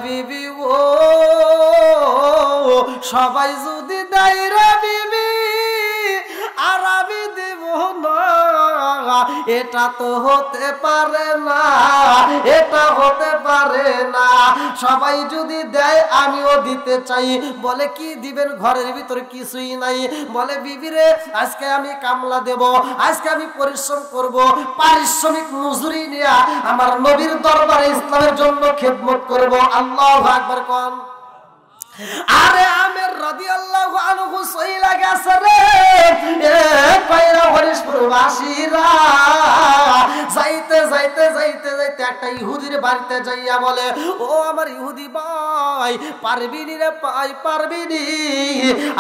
বিবি ও সবাই যদি দেয় রে বিবি আর আমি দেব না, এটা তো হতে পারে না, এটা হতে পারে না। সবাই যদি দেয় আমিও দিতে চাই। বলে কি দিবেন? ঘরের ভিতরে কিছুই নাই। বলে বিবি রে আজকে আমি কামলা দেব, আজকে আমি পরিশ্রম করব, পারিশ্রমিক মজুরি নিয়ে আমার নবীর দরবারে ইসলামের জন্য খেদমত করব। আল্লাহু আকবার কোন। আরে আমের রাদিয়াল্লাহু আনহু সইলা গেছে রে, এ কইরা হরিশপুর বাসীরা যাইতে যাইতে যাইতে যাইতে একটা ইহুদির বাড়িতে যাইয়া বলে, ও আমার ইহুদি ভাই পারবিনি রে ভাই, পারবিনি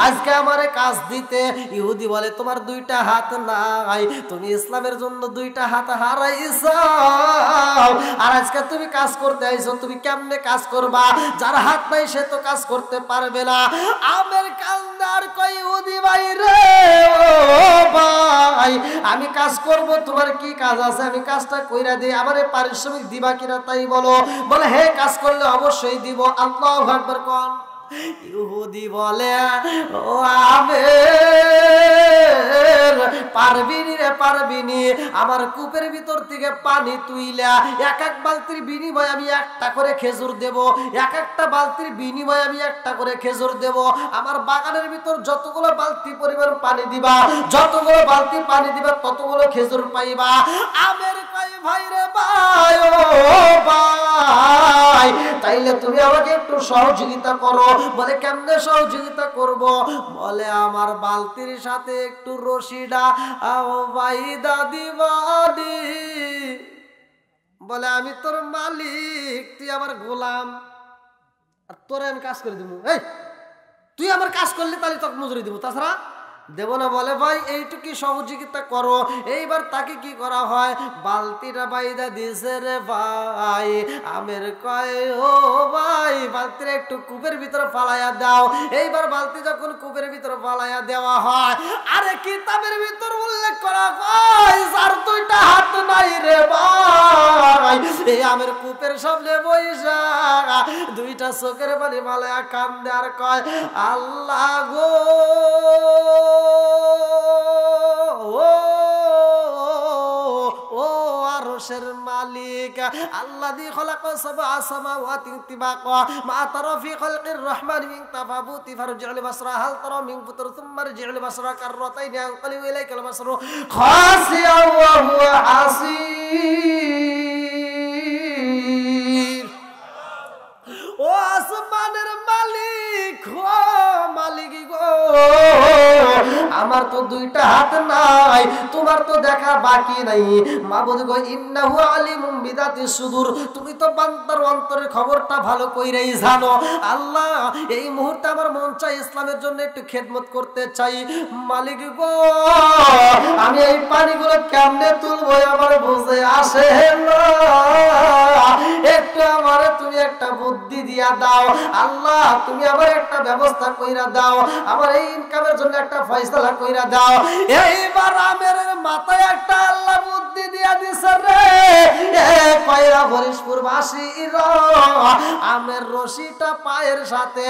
আজকে আমারে কাজ দিতে? ইহুদি বলে, তোমার দুইটা হাত নাই, তুমি ইসলামের জন্য দুইটা হাত হারাইছো, আর আজকে তুমি কাজ করতে আইছো, তুমি কেমনে কাজ করবা? যার হাত নাই সে তো কাজ করতে পারবে না। আমের কান্দার কই ইহুদি ভাই রে, ও ভাই আমি কাজ করব, তোমার কি কাজ আছে আমি কাজটা কইরা দেই, আমারে পারিশ্রমিক দিবা কিনা তাই বলো। বলে হে কাজ করলে অবশ্যই দিব। আল্লাহু আকবার কোন। ইহুদি বলে, ও আমের পারবিনি রে পারবিনি, আমার কূপের ভিতর থেকে পানি তুইলা এক এক বালতির বিনিময়ে আমি একটা করে খেজুর দেব, এক একটা বালতির বিনিময়ে আমি একটা করে খেজুর দেব। আমার বাগানের ভিতর যতগুলো বালতি পরিমাণ পানি দিবা, যতগুলো বালতি পানি দিবা ততগুলো খেজুর পাইবা। আমের কই ভাই রে ভাই, ও ভাই তাইলে তুমি আমাকে একটু সহযোগিতা করো। বলে কেমনে সহযোগিতা করব? বলে আমার বালতির সাথে একটু রশিডা বাইদা দিবানি। বলে আমি তোর মালিক, তুই আমার গোলাম, আর তোর আমি কাজ করে দিব। এই তুই আমার কাজ করলে তাহলে তোকে মজুরি দিব, তাছাড়া দেব না। বলে ভাই এইটুকু সহযোগিতা করো। এইবার তাকে কি করা হয়? বালতিটা বাইদা দিছে রে ভাই। আমের কয়, ও ভাই বালতিটা একটু কূপের ভিতরে ফালাইয়া দাও। এইবার বালতি যখন কূপের ভিতরে ফালাইয়া দেওয়া হয়, আরে কিতাবের ভিতর উল্লেখ করা হয় যার দুইটা হাত নাই রে ভাই, এই আমের কূপের সামনে বইসা দুইটা চোখের পানি ফালাইয়া কান্দে আর কয়, আল্লাহ গো ও আরশের মালিক, আল্লাযী খালাকা সাবআ সামাওয়াতি তিবাকা মা তারা ফি খালকির রহমান মিন তাফাবুতি ফারজি'ল বাসরা হাল তারা মিন ফুতুর সুম্মা রজি'ল বাসরা কাররাতাইন আনকালিবু ইলাইকাল বাসরু খাসিয়া ওয়া হুয়া হাসীর। ও আসমানের মালিক, ও মালিক গো, আমার তো দুইটা হাত নাই, তোমার তো দেখা বাকি নাই। মাবুদ গো ইন্নাহু আলিমুম বিযাতিস সুদূর, তুমি তো বান্দার অন্তরের খবরটা ভালো কইরাই জানো। আল্লাহ এই মুহূর্তে আমার মন চাই ইসলামের জন্য একটু খেদমত করতে চাই। মালিক গো আমি এই পানিগুলো কেমনে তুলবো আমার বুঝে আসে না, একটু আমারে তুমি একটা বুদ্ধি দিয়া দাও। আল্লাহ তুমি আমার একটা ব্যবস্থা কইরা দাও, আমার এই ইনকামের জন্য একটা ফয়সালা কইরা দাও। এইবার আমের মাথায় একটা আল্লাহ বুদ্ধি দিয়া দিছে রে, কইরা হরিশপুর বাসীরা আমের রশিটা পায়ের সাথে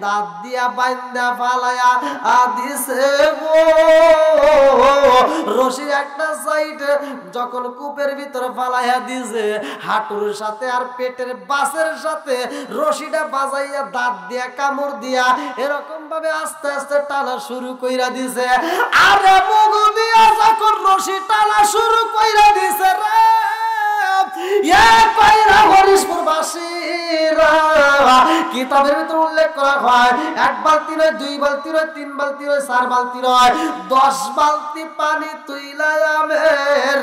দাঁত দিয়া বাইন্দা ফালায়া দিছে গো। রশির একটা সাইড যখন কূপের ভিতরে ফালাইয়া দিছে, হাঁটুর সাথে আর পেটের বাসের সাথে রশিটা বাজাইয়া দাঁত দিয়া কামড় দিয়া এরকম ভাবে আস্তে আস্তে টানা শুরু কইরা দিছে। আরে মুগু দিয়া যখন রশি টানা শুরু কইরা দিছে রে, কিতাবের ভিতরে উল্লেখ করা হয় এক বালতি নয়, দুই বালতি নয়, তিন বালতি নয়, চার বালতি নয়, 10 বালতি পানি তুইলা আমের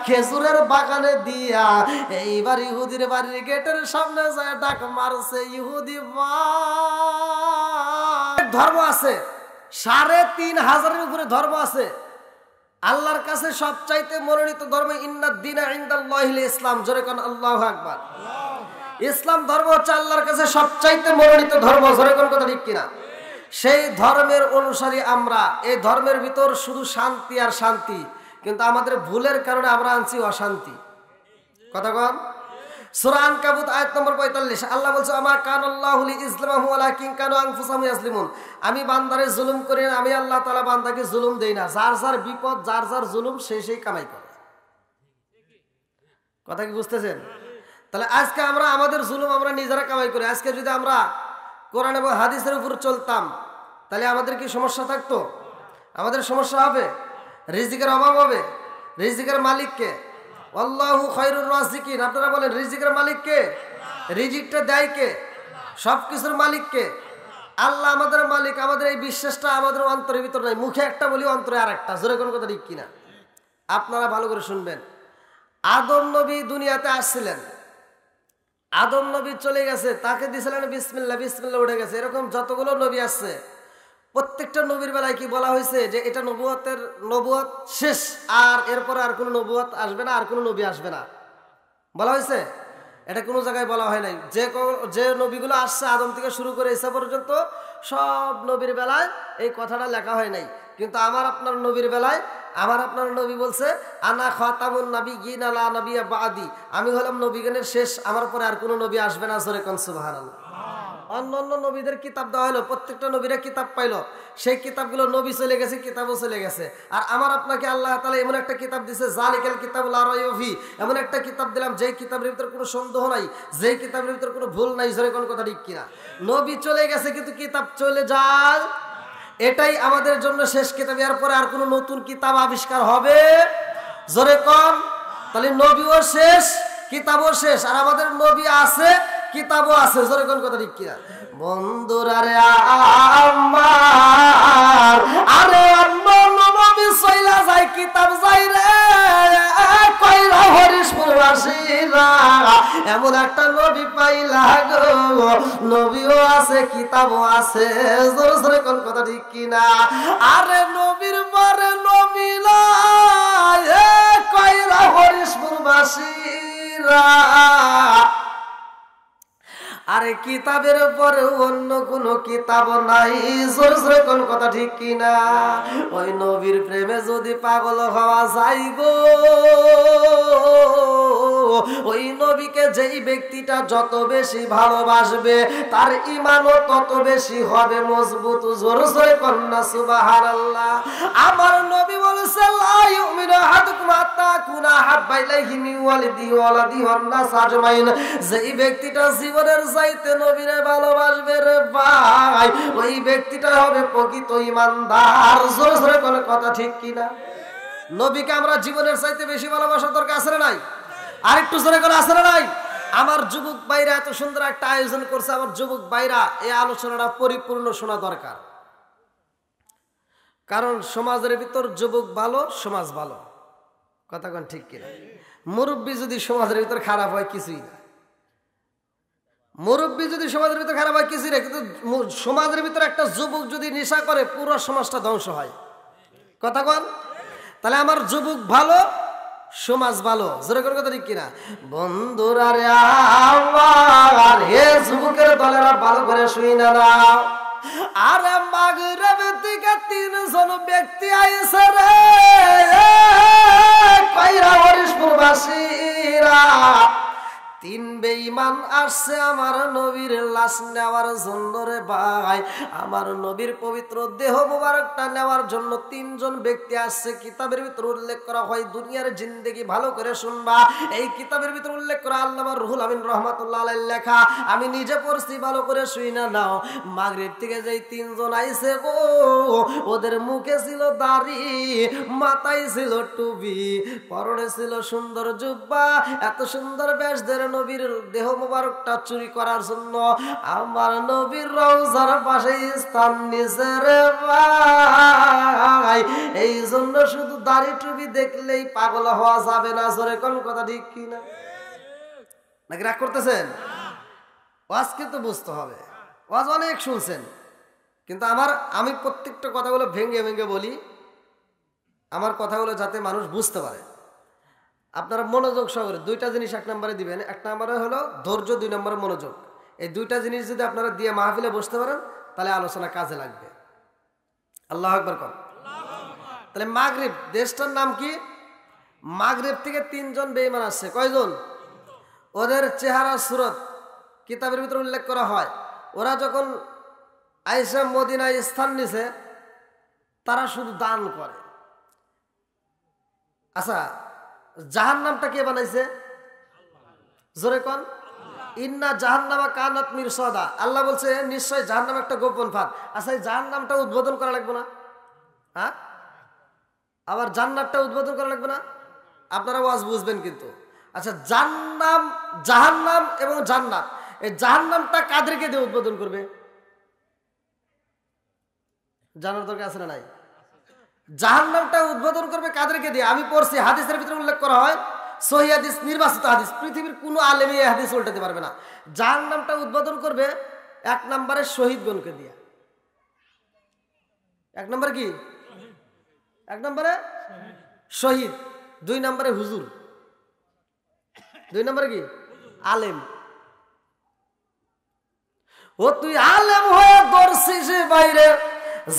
খেজুরের বাগানে দিয়া এইবার ইহুদির বাড়ির গেটের সামনে যায় ডাক মারছে, ইহুদি ধর্ম আছে 3500-এর উপরে ধর্ম আছে। আল্লাহর কাছে সবচাইতে মনোনীত ধর্ম ইন্নাদ-দীনা ইনদাল্লাহিল ইসলাম। জোরে কোন আল্লাহু আকবার। ইসলাম ধর্ম হচ্ছে আল্লাহর কাছে সবচাইতে মনোনীত ধর্ম। জোরে কোন কথা ঠিক কিনা? সেই ধর্মের অনুসারী আমরা। এই ধর্মের ভিতর শুধু শান্তি আর শান্তি, কিন্তু আমাদের ভুলের কারণে আমরা আনছি অশান্তি। কথা কন। সূরা আনকাবুত আয়াত নম্বর 45 আল্লাহ বলছে আমা কানাল্লাহু লিইজলামাহু ওয়ালাকিন কানু আনফুসাহুম ইয়াজলিমুন। আমি বান্দারে জুলুম করি না, আমি আল্লাহ তাআলা বান্দাকে জুলুম দেই না। যার যার বিপদ, যার যার জুলুম সেই কামাই করে। কথা কি বুঝতেছেন? তাহলে আজকে আমরা আমাদের জুলুম আমরা নিজেরা কামাই করি। আজকে যদি আমরা কোরআন এবং হাদিসের উপর চলতাম তাহলে আমাদের কি সমস্যা থাকতো? আমাদের সমস্যা হবে, রিজিকের অভাব হবে। রিজিকের মালিক কে? আল্লাহু খায়রুর রাজিকিন। আপনারা বলেন রিজিকের মালিক কে? রিজিকটা দেয় কে? সবকিছুর মালিক কে? আল্লাহ আমাদের মালিক। আমাদের এই বিশ্বাসটা আমাদের অন্তরের ভিতর নাই, মুখে একটা বলি অন্তরে আরেকটা। জোরে কোন কথা ঠিক কিনা? আপনারা ভালো করে শুনবেন। আদম নবী দুনিয়াতে আসছিলেন, আদম নবী চলে গেছে, তাকে দিয়েছিলেন বিসমিল্লাহ, বিসমিল্লাহ উঠে গেছে। এরকম যতগুলো নবী আসছে প্রত্যেকটা নবীর বেলায় কি বলা হয়েছে যে এটা নবুয়ত শেষ, আর এরপরে আর কোনো নবুয়ত আসবে না, আর কোনো নবী আসবে না বলা হয়েছে? এটা কোনো জায়গায় বলা হয় নাই। যে নবীগুলো আসছে আদম থেকে শুরু করে ঈসা পর্যন্ত সব নবীর বেলায় এই কথাটা লেখা হয় নাই। কিন্তু আমার আপনার নবীর বেলায় আমার আপনার নবী বলছে আনা খাতামুন নাবিয়্যিন লা নাবিয়্যা বাদি। আমি হলাম নবীগণের শেষ, আমার পরে আর কোনো নবী আসবে না। জোরে কোন সুবহানাল্লাহ। অন্য নবীদের কিতাব দেওয়া হলো, প্রত্যেকটা নবীরা কিতাব পাইলো, সেই কিতাবগুলো নবী চলে গেছে, কিতাবও চলে গেছে। আর আমার আপনাকে আল্লাহ তাআলা এমন একটা কিতাব দিছে, জালিকাল কিতাবুল লা রাইবা ফি, এমন একটা কিতাব দিলাম যেই কিতাবের ভিতর কোনো সন্দেহ নাই, যেই কিতাবের ভিতর কোনো ভুল নাই। জোরে কোন কথা ঠিক কিনা? নবী চলে গেছে কিন্তু কিতাব চলে যায়, এটাই আমাদের জন্য শেষ কিতাব। এর পরে আর কোনো নতুন কিতাব আবিষ্কার হবে? জোরে কোন। তাহলে নবীও শেষ, কিতাবও শেষ, আর আমাদের নবী আছে, কিতাবও আছে। জোরে কোন কথা ঠিক কিনা? বন্ধুরা রে আমার, আরে অন্য নবী চইলা যায়, কিতাব যাই রে কইরা হরিশপুরবাসীরা। এমন একটা নবী পাইলা গো, নবীও আছে, কিতাবও আছে। জোরে জোরে কোন কথা ঠিক কিনা? আরে নবীর পরে নবী নাই কইরা হরিশপুরবাসীরা। আরে কিতাবের পরে অন্য কোন কিতাব নাই। জোরে জোরে কোন কথা ঠিক কিনা? ওই নবীর প্রেমে যদি পাগল হওয়া যায় গো, ওই নবীকে যেই ব্যক্তিটা যত বেশি ভালোবাসবে তার ঈমানও তত বেশি হবে মজবুত। জোরে জোরে কোন না সুবহানাল্লাহ। আমার নবী বলেছে লা ইউমিনু আহাদুকুম হাত্তা কুনা হাব্বা ইলাইহি মিন ওয়ালিদিহি ওয়া ওয়ালাদিহি ওয়ান নাস আজমাইন। যেই ব্যক্তিটা জীবনের চাইতে নবীরে ভালোবাসবে রে ভাই, ওই ব্যক্তিটা হবে প্রকৃত ঈমানদার। জোরে জোরে কোন কথা ঠিক কিনা? নবীকে আমরা জীবনের চাইতে বেশি ভালোবাসার দরকার আছে না নাই? আরেকটু জোরে করে আছে না নাই? আমার যুবক ভাইরা এত সুন্দর একটা আয়োজন করছে, আমার যুবক ভাইরা এই আলোচনাটা পরিপূর্ণ শোনা দরকার। কারণ সমাজের ভিতর যুবক ভালো, সমাজ ভালো। কথা কোন ঠিক কিনা? মুরব্বী যদি সমাজের ভিতর খারাপ হয় কিছুই না। মুরব্বী যদি সমাজের ভিতর খারাপ হয় কিছুই না, কিন্তু সমাজের ভিতর একটা যুবক যদি নেশা করে পুরো সমাজটা ধ্বংস হয়। কথা কোন? তাহলে আমার যুবক ভালো, সমাজ ভালো। জোরে করে কথা ঠিক কিনা? বন্ধুরা রে আমার, হে যুবকের দলেরা ভালো করে শুই না নাও। আরে মাগরিব থেকে 3 জন ব্যক্তি আইছে রে কইরা হরিশপুরবাসীরা। 3 বেঈমান আসছে আমার নবীর লাশ নেওয়ার জন্য রে ভাই। আমার নবীর পবিত্র দেহ মোবারকটা নেওয়ার জন্য 3 জন ব্যক্তি আসছে। কিতাবের ভিতর উল্লেখ করা হয়, দুনিয়ার জিন্দেগি ভালো করে শুনবা। এই কিতাবের ভিতর উল্লেখ করা আল্লামা রুহুল আমিন রাহমাতুল্লাহ আলাইহির লেখা, আমি নিজে পড়ছি, ভালো করে শুই না নাও। মাগরিব থেকে যেই 3 জন আইছে গো, ওদের মুখে ছিল দাড়ি, মাথায় ছিল টুপি, পরনে ছিল সুন্দর জুব্বা। এত সুন্দর বেশ ধরে নবীর দেহ মোবারকটা চুরি করার জন্য আমার নবীর রওজার পাশে স্থান নিছে রে ভাই। এই জন্য শুধু দাড়ি টুপি দেখলেই পাগল হওয়া যাবে না। জোরে কোন কথা ঠিক কিনা? নাকি রাগ করতেছেন? ওয়াজ কিন্তু বুঝতে হবে। ওয়াজ অনেক শুনছেন, কিন্তু আমি প্রত্যেকটা কথাগুলো ভেঙে ভেঙে বলি, আমার কথাগুলো যাতে মানুষ বুঝতে পারে। আপনারা মনোযোগ সহকারে 2টা জিনিস 1 নম্বরে দিবেন। 1 নম্বরে হলো ধৈর্য, 2 নম্বরে মনোযোগ। এই 2টা জিনিস যদি আপনারা দিয়ে মাহফিলে বসতে পারেন তাহলে আলোচনা কাজে লাগবে। আল্লাহু আকবার কোন। তাহলে মাগরিব, দেশটার নাম কি? মাগরিব থেকে 3 জন বেঈমান আসছে। কয়জন? ওদের চেহারা সুরত কিতাবের ভিতরে উল্লেখ করা হয়। ওরা যখন আয়েশা মদিনায় স্থান নিছে তারা শুধু দান করে। আচ্ছা, জাহান্নামটা কে বানাইছে? জোরে কোন? ইন্না জাহান্নামা কানাত মিরসাদা। আল্লাহ বলছে নিশ্চয় জাহান্নাম একটা গোপন ফাঁদ। আচ্ছা, এই জাহান্নামটা উদ্বোধন করা লাগবে না? হ্যাঁ, আবার জান্নাতটা উদ্বোধন করা লাগবে না? আপনারা ওয়াজ বুঝবেন কিন্তু। আচ্ছা, জাহান্নাম এবং জান্নাত, এই জাহান্নামটা কাদেরকে দিয়ে উদ্বোধন করবে? জানার দরকার আছে না নাই? জাহান্নামটা উদ্বোধন করবে কাদেরকে দিয়ে? আমি পড়ছি, হাদিসের ভিতরে উল্লেখ করা হয়, সহিহ হাদিস, নির্বাচিত হাদিস, পৃথিবীর কোনো আলেমই এই হাদিস উল্টাতে পারবে না। জাহান্নামটা উদ্বোধন করবে এক নম্বরে শহীদগণকে দিয়ে। এক নম্বরে কি? এক নম্বরে শহীদ, দুই নম্বরে হুজুর, দুই নম্বরে কি? আলেম। ও তুই আলেম হয়ে দর্শিস বাইরে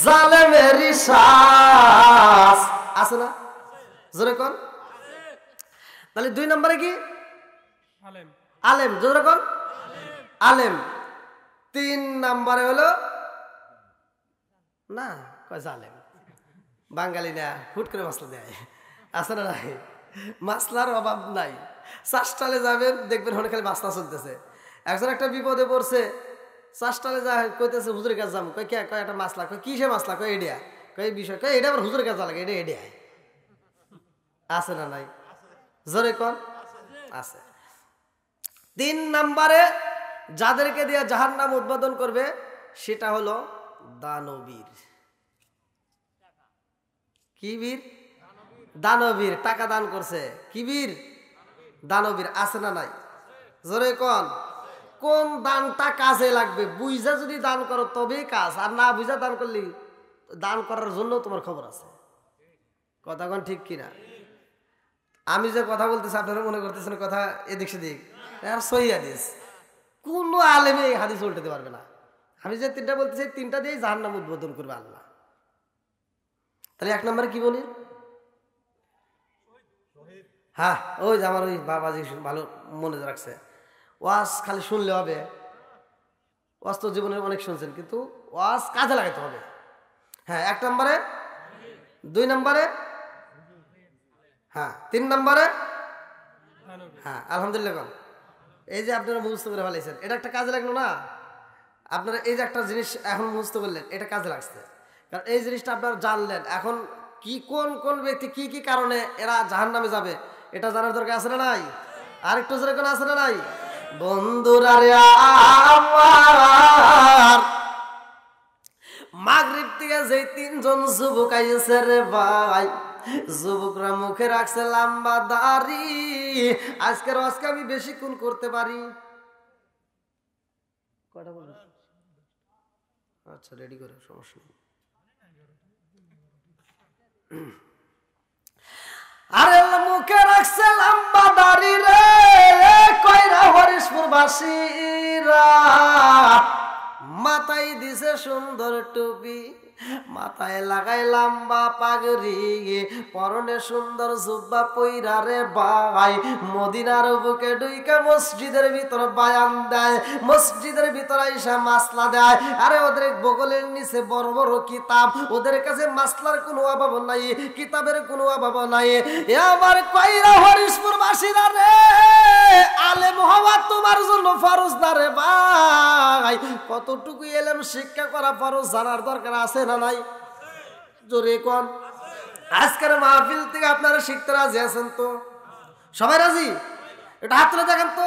জালেমেরই শ্বাস আছে না? জোরে কোন? তাহলে দুই নম্বরে কি? আলেম। জোরে কোন? আলেম। তিন নম্বরে হলো না কয় জালেম। বাঙালি না, হুট করে মাসলা দেয়, আছে না নাই? মাসলার অভাব নাই। চাষটালে যাবেন, দেখবেন হলে খালি মাসলা চলতেছে। একজন একটা বিপদে পড়ছে, চাষটালে যা কইতেছে হুজুরের কাছে যাম, কয় কে? কয় একটা মাসলা। কয় কিসে মাসলা? কয় এডিয়া। কয় বিষয়? কয় এটা আবার হুজুরের কাছে লাগে, এটা এডিয়া। আছে না নাই? জোরে কোন? আছে। তিন নম্বরে যাদেরকে দিয়ে জাহান্নাম উদ্বোধন করবে সেটা হলো দানবীর। কি বীর? দানবীর। টাকা দান করছে, কি বীর? দানবীর। আছে না নাই? জোরে কোন? কোন দানটা কাজে লাগবে বুঝা যদি দান করো তবেই কাজ, আর না বুঝা দান করলি দান করার জন্য তোমার খবর আছে। কথা কোন ঠিক কিনা? আমি যে কথা বলতেছি আপনারা মনে করতেছেন কথা এদিক সেদিক, আর সহিহ হাদিস। কোন আলেমে এই হাদিস উল্টাতে পারবে না। আমি যে তিনটা বলতেছি তিনটা দিয়েই জাহান্নাম উদ্বোধন করবে আল্লাহ। তাহলে এক নম্বরে কি বলি? হ্যাঁ, ওই যে আমার ওই বাবাজি ভালো মনে রাখছে। ওয়াজ খালি শুনলে হবে? ওয়াজ তো জীবনে অনেক শুনছেন, কিন্তু ওয়াজ কাজে লাগাতে হবে। হ্যাঁ, এক নম্বরে, দুই নম্বরে, হ্যাঁ, তিন নম্বরে, হ্যাঁ আলহামদুলিল্লাহ। এই যে আপনারা মুখস্থ করে ফেলেছেন, এটা একটা কাজে লাগলো না? আপনারা এই যে একটা জিনিস এখন মুখস্থ করলেন, এটা কাজে লাগছে। কারণ এই জিনিসটা আপনারা জানলেন। এখন কি কোন কোন ব্যক্তি কি কি কারণে এরা জাহান্নামে যাবে এটা জানার দরকার আছে না নাই? আরেকটু জোরে কোন আছে না নাই? বন্ধুরা রে আমার, মাগরিব থেকে যে তিনজন যুবক আইছে রে ভাই, যুবকরা মুখে রাখছে লম্বা দাড়ি। আজকের আজকে আমি বেশিক্ষণ করতে পারি? কয়টা বলবো? আচ্ছা, রেডি করে, সমস্যা নেই। আরে মুখে রাখছে লম্বা দাড়ি রে কইরা হরিশপুর বাসীরা, মাথায় দিছে সুন্দর টুপি, মাথায় লাগাই লম্বা পাগড়ি, পরনে সুন্দর জুব্বা পইরা রে ভাই মদিনার বুকে ঢুইকা মসজিদের ভিতর বায়ান দেয়, মসজিদের ভিতর আইসা মাসলা দেয়। আরে ওদের বগলের নিচে বড় বড় কিতাব, ওদের কাছে মাসলার কোনো অভাব নাই, কিতাবের কোনো অভাব নাই। এবার কইরা হরিশপুর বাসীরা রে, আলেম হওয়া তোমার জন্য ফরজ না রে ভাই। কতটুকু এলেম শিক্ষা করা ফরজ জানার দরকার আছে না নাই? জোরে কোন? আজকের মাহফিল থেকে আপনারা শিখতে রাজি আছেন তো? সবাই রাজি? এটা হাত তুলে দেখেন তো।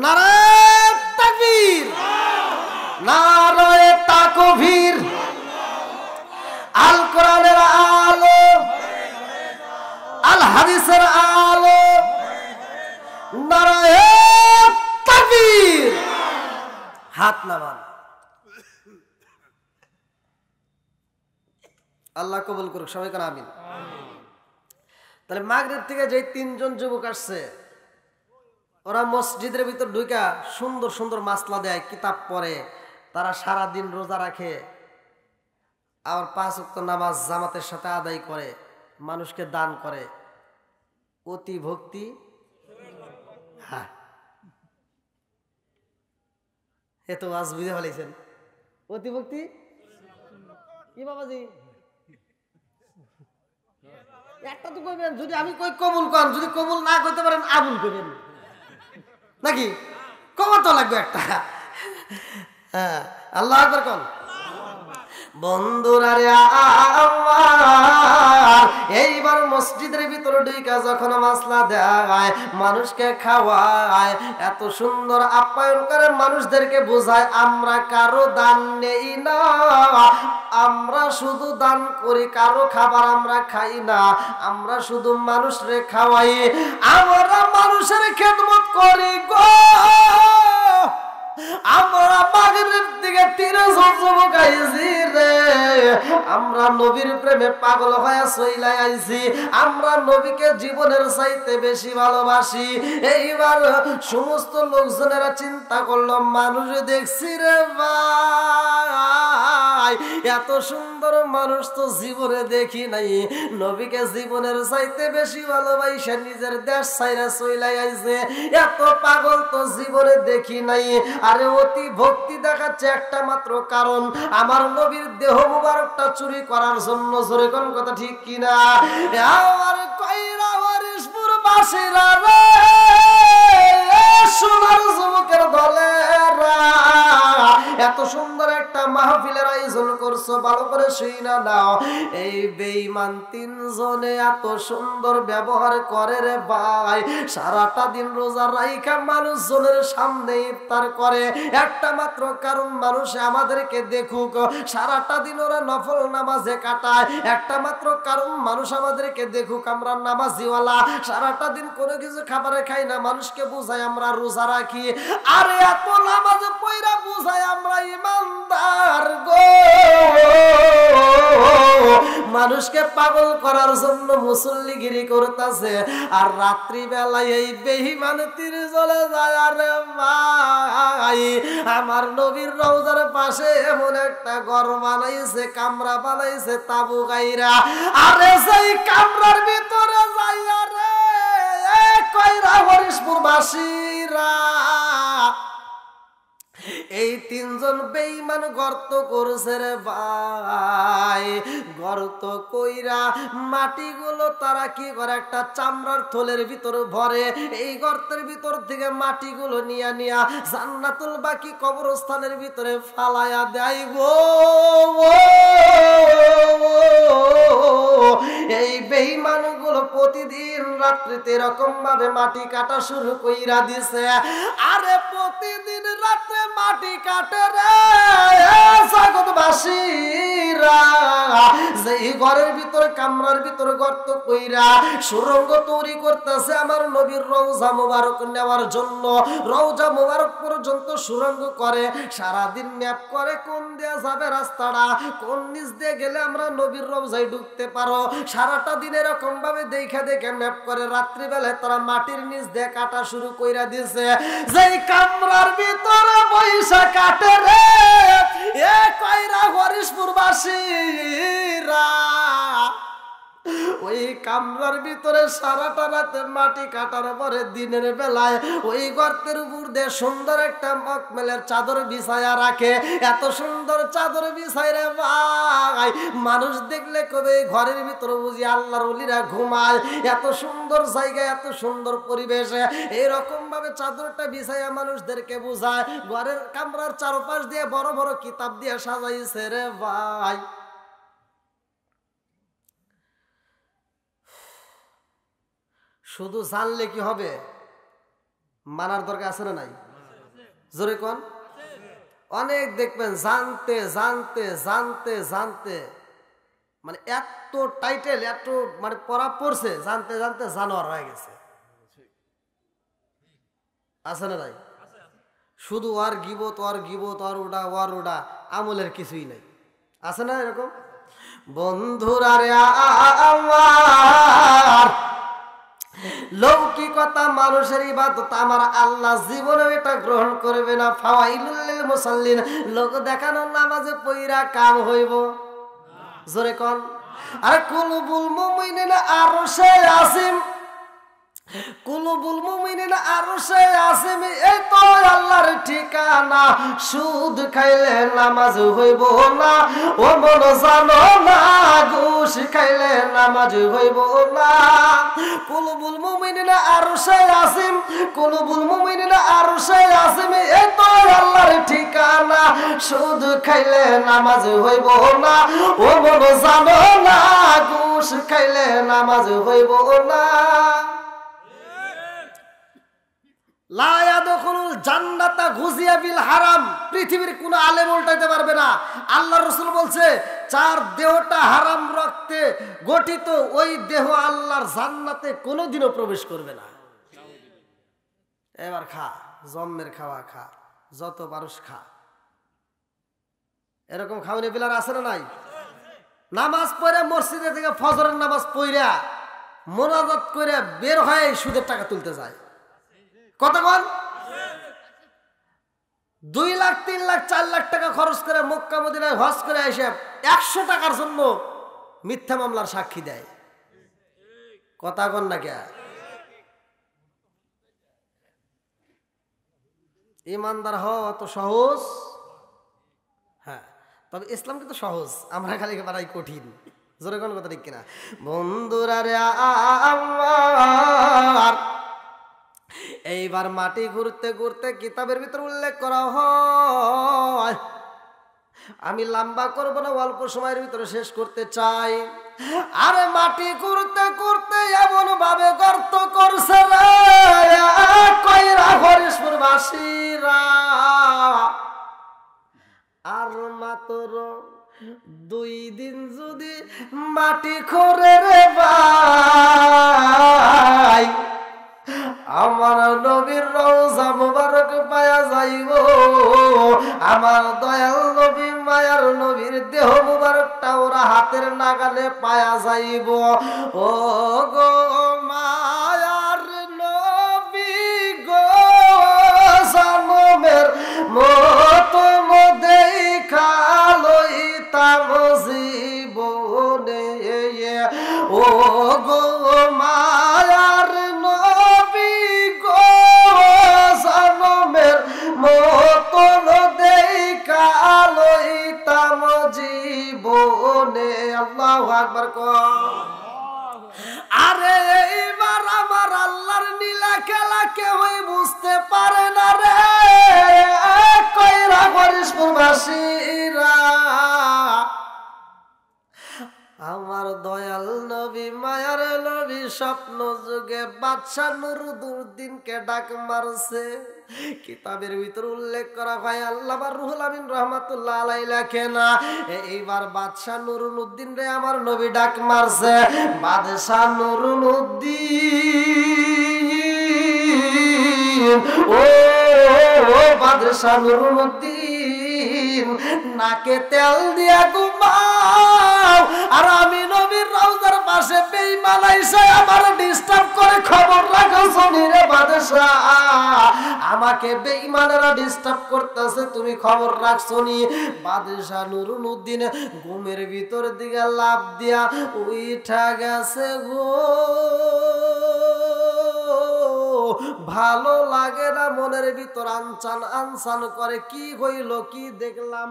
নারায়ে তাকবীর, নারায়ে তাকবীর। আল কোরআনের আলো, আল হাদিসের আলো, নারায়ে তাকবীর। হাত নামান। আল্লাহ কবুল করুক, সবাই কেন আমিন। তাহলে মাগরিব থেকে যে তিনজন যুবক আসছে, ওরা মসজিদের ভিতর ঢুকা সুন্দর সুন্দর মাসলা দেয়, কিতাব পড়ে, তারা সারা দিন রোজা রাখে, আবার 5 ওয়াক্ত নামাজ জামাতের সাথে আদায় করে, মানুষকে দান করে, অতি ভক্তি। হ্যাঁ, এত ওয়াজ বুঝে ফেলেছেন। অতিভক্তি কি বাবাজি? একটা তো কইবেন, যদি আমি কই কবুল করেন, যদি কবুল না করতে পারেন আবুল করবেন নাকি? কবর তো লাগবে একটা। হ্যাঁ, আল্লাহ আকবার কোন। বন্ধুরা রে আমার, এইবার মসজিদের ভিতরে ঢুকা যখন মাসলা দেয়, মানুষকে খাওয়ায়, এত সুন্দর আপ্যায়ন করে, মানুষদেরকে বোঝায় আমরা কারো দান নেই না, আমরা শুধু দান করি, কারো খাবার আমরা খাই না, আমরা শুধু মানুষরে খাওয়াই, আমরা মানুষের খেদমত করি গো। আমরা মাগরিব থেকে 3 যুবক আইছি রে, আমরা নবীর প্রেমে পাগল হয়ে চইলাই আইছি, আমরা নবীকে জীবনের চাইতে বেশি ভালোবাসি। এইবার সমস্ত লোকজনেরা চিন্তা করলো, মানুষ দেখছি রে ভাই, এত সুন্দর মানুষ তো জীবনে দেখি নাই, নবীকে জীবনের চাইতে বেশি ভালোবাসে নিজের দেশ ছাইরা চইলাই আইছে, এত পাগল তো জীবনে দেখি নাই। আরে অতি ভক্তি দেখাচ্ছে একটা মাত্র কারণ, আমার নবীর দেহ মুবারকটা চুরি করার জন্য। জোরে কোন কথা ঠিক কিনা? আমার কইরা ওয়ারিশপুর বাসীরা রে, সোনার যুবকের দলেরা, এত সুন্দর একটা মাহফিলের আয়োজন করছো, ভালো করে শুইনা নাও। এই বেঈমান 3 জনে এত সুন্দর ব্যবহার করে রে ভাই, সারাটা দিন রোজা রাইখা মানুষজনের সামনে ইফতার করে, একটা মাত্র কারণ মানুষে আমাদেরকে দেখুক। সারাটা দিন ওরা নফল নামাজে কাটায়, একটা মাত্র কারণ মানুষ আমাদেরকে দেখুক আমরা নামাজিওয়ালা। সারাটা দিন কোনো কিছু খাবারে খাই না, মানুষকে বুঝাই আমরা রোজা রাখি। আরে এত নামাজে পয়রা বুঝাই আমরা ইমানদার গো। মানুষকে পাগল করার জন্য মুসল্লিগিরি করতেছে, আর রাত্রি বেলায় এই বেঈমান তীর চলে যায়। আরে ভাই, আমার নবীর রওজার পাশে এমন একটা ঘর বানাইছে, কামরা বানাইছে তাবু গাইরা। আরে সেই কামরার ভিতরে যাইয়া রে কইরা হরিশপুর বাসীরা, এই 3 জন বেঈমান গর্ত করছে রে ভাই। গর্ত কইরা মাটিগুলো তারা কি করে, একটা চামড়ার থলের ভিতর ভরে, এই গর্তের ভিতর থেকে মাটিগুলো নিয়া নিয়া জান্নাতুল বাকি কবরস্থানের ভিতরে ফালায়া দেয় গো। এই বেঈমানগুলো প্রতিদিন রাত্রিতে এরকম ভাবে মাটি কাটা শুরু কইরা দিছে। আরে প্রতিদিন রাত্রে মাটি কাটে রে জগৎবাসীরা, যেই ঘরের ভিতরে কামরার ভিতরে গর্ত কইরা সুরঙ্গ তৈরি করতেছে আমার নবীর রওজা মোবারক নেওয়ার জন্য। রওজা মোবারক পর্যন্ত সুরঙ্গ করে, সারাদিন ম্যাপ করে কোন দিয়ে যাবে রাস্তাটা, কোন নিচ দিয়ে গেলে আমরা নবীর রওজায় ঢুকতে পারো। সারাটা দিন এরকম ভাবে দেখে দেখে ম্যাপ করে, রাত্রিবেলায় তারা মাটির নিচ দিয়ে কাটা শুরু কইরা দিছে। যেই কামরার ভিতরে পয়সা কাটে রে এ কইরা হরিশপুর বাসীরা, ওই কামরার ভিতরে সারাটা রাতে মাটি কাটার পরে দিনের বেলায় ওই গর্তের উপর দিয়ে সুন্দর একটা মখমলের চাদর বিছায়া রাখে। এত সুন্দর চাদর বিছাই রে ভাই, মানুষ দেখলে কবে ঘরের ভিতরে বুঝি আল্লাহর ওলিরা ঘুমায়। এত সুন্দর জায়গায়, এত সুন্দর পরিবেশে এইরকম ভাবে চাদরটা বিছাইয়া মানুষদেরকে বুঝায়। ঘরের কামরার চারপাশ দিয়ে বড় বড় কিতাব দিয়ে সাজাইছে রে ভাই। শুধু জানলে কি হবে, মানার দরকার আছে না নাই? জোরে কোন। অনেক দেখবেন জানতে জানতে জানতে জানতে মানে এত টাইটেল, এত মানে পড়া পড়ছে, জানতে জানতে জানোয়ার হয়ে গেছে। আছে না নাই? শুধু আর গিবত, আর গিবত, আর ওডা, ওয়ার ওডা, আমলের কিছুই নাই। আছে না এরকম? বন্ধুরা রে আমার, লৌকিকতা মানুষের ইবাদত আমার আল্লাহ জীবনে এটা গ্রহণ করবে না। ফাওয়াইলুল লিল মুসাল্লিন, লোক দেখানোর নামাজে পইরা কাম হইব। জোরে কোন। আর কুলুবুল মুমিনিনা আরশে আসিম, কুলুবুল মুমিনিন আরশে আসিমি, এই তো আল্লাহর ঠিকানা। সুদ খাইলে নামাজ হইব না, ও মন জানো না, ঘুষ খাইলে নামাজ হইব না। কুলুবুল মুমিনিন আরশে আসিম, কুলুবুল মুমিনিন আরশে আসিমি, এই তো আল্লাহর ঠিকানা। সুদ খাইলে নামাজ হইব না, ও মন জানো না, ঘুষ খাইলে নামাজ হইব না। লা ইয়াদখুলুল জান্নাতা গুজিয়া বিল হারাম, পৃথিবীর কোন আলেম উল্টাইতে পারবে না। আল্লাহর রাসূল বলছে, যার দেহটা হারাম রক্তে গঠিত, ওই দেহ আল্লাহর জান্নাতে কোনোদিনও প্রবেশ করবে না। এবার খা, জম্মের খাওয়া খা, যত পারুস খা। এরকম খাওয়ানি বিলার আছে না নাই? নামাজ পড়ে মসজিদে থেকে ফজরের নামাজ পড়া মোনাজাত করে বের হয়ে সুদের টাকা তুলতে যায়। কতক্ষণ? 2 লাখ 3 লাখ 4 লাখ টাকা খরচ করে মক্কা মদিনায় হজ করে এসে 100 টাকার জন্য মিথ্যা মামলার সাক্ষী দেয়। কথা কন না কে? ইমানদার হওয়া অত সহজ? হ্যাঁ, তবে ইসলাম কিন্তু সহজ, আমরা খালি বাড়াই কঠিন। জোরে কোন কথা ঠিক কিনা? বন্ধুরা রে আমার, এইবার মাটি ঘুরতে ঘুরতে কিতাবের ভিতর উল্লেখ করা হয়, আমি লম্বা করব না, অল্প সময়ের ভিতরে শেষ করতে চাই। আরে মাটি ঘুরতে ঘুরতে এমন ভাবে গর্ত করছে রে কইরা হরিশপুর বাসীরা, আর মাত্র 2 দিন যদি মাটি খোরে রে ভাই, আমার নবীর রওজা মুবারক পায়া যাইব, আমার দয়াল নবী মায়ার নবীর দেহ মুবারকটা ওরা হাতের নাগালে পায়া যাইব। ও গো মায়ার নবী গো, জনমের মতন দেখা লইতাম জীবনে। ও গো মায়ার নবী গো, জনমের মতন দেখা লইতাম জীবনে। আল্লাহু আকবার কর। আরে এইবার আমার আল্লাহর নীলা খেলা কেউই বুঝতে পারে না রে কইরা হরিশপুর বাসীরা। আমার দয়াল নবী মায়ার নবী স্বপ্ন যুগে বাদশা নুরুদ্দিনকে ডাক মারছে। কিতাবের ভিতর উল্লেখ করা হয়, আল্লামা রুহুল আমিন রহমাতুল্লাহ আলাইহি লেখেন, এইবার বাদশা নুরুদ্দিন রে আমার নবী ডাক মারছে। বাদশা নুরুদ্দিন, ও বাদশা নুরুদ্দিন, নাকে তেল দিয়া ঘুমাও, আর আমি নবীর রওজার পাশে বেঈমান আইসা আমার ডিস্টার্ব করে। খবর রাখো শুনি রে বাদশা, আমাকে বেঈমানেরা ডিস্টার্ব করতেছে, তুমি খবর রাখছো নি? বাদশা নুরুদ্দিন ঘুমের ভিতর দিকে লাফ দিয়া উঠা গেছে গো। ভালো লাগে না, মনের ভিতর আনচান আনচান করে, কি হইল কি দেখলাম?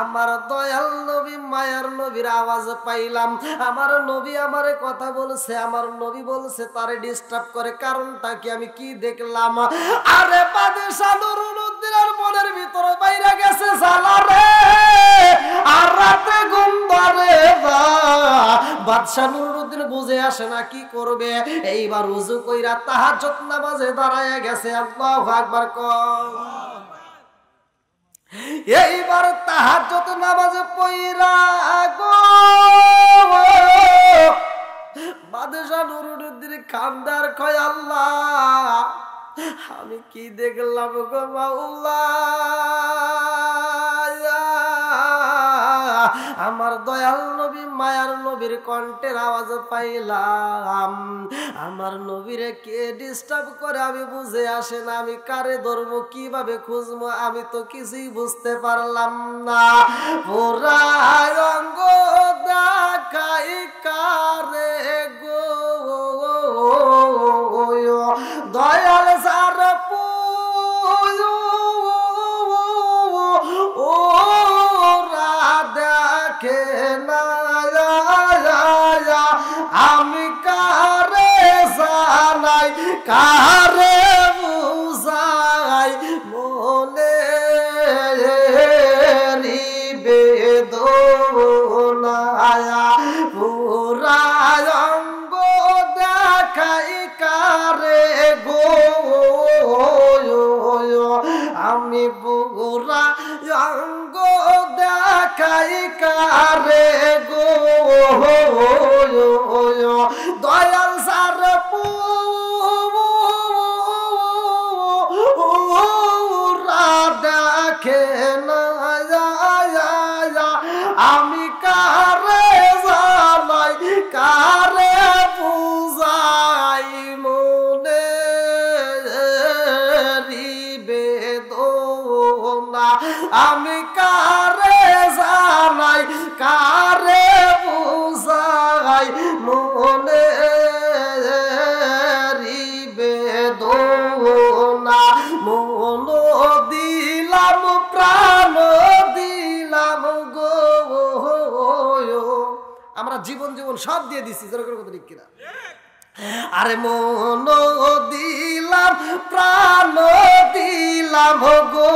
আমার দয়াল নবী মায়ার নবীর আওয়াজ পাইলাম। আমার নবী আমারে কথা বলছে, আমার নবী বলছে তারে ডিস্টার্ব করে, কারণটা কি? আমি কি দেখলাম? আরে বাদশা নুরুদ্দিনের মনের ভিতরে বাইরে গেছে জ্বালা রে, আর রাতে ঘুম ধরে না। বাদশা নুরুদ্দিন বুঝে আসে না কি করবে। এইবার ওযু কইরা তাহাজ্জুদ নামাজে দাঁড়ায় গেছে। আল্লাহু আকবার কর। এইবার তাহাজ্জুদ নামাজে পইরা গো বাদশা নুরুদ্দিন কান্দার কয়, আল্লাহ আমি কি দেখলাম গো মাওলা, আমার দয়াল নবী মায়ার নবীর কণ্ঠের আওয়াজ পাইলাম। আমার নবীরে কে ডিস্টার্ব করে আমি বুঝে আসে না, আমি কারে ধরবো, কিভাবে খুঁজবো, আমি তো কিছুই বুঝতে পারলাম না। পুরা অঙ্গ দেখাই কারে গো অঙ্গ দেখাই কারে গো দয়াল সার পুরা দেখে না আমি কারে জানাই কারে বুঝাই মনে বেদনা আমি কারে জানাই কারে বুঝাই মনে বেদনা মন দিলাম প্রাণ দিলাম গো আমরা জীবন জীবন সব দিয়ে দিচ্ছি যেরকম কথা ঠিক কিনা আরে মন দিলাম প্রাণ দিলাম গো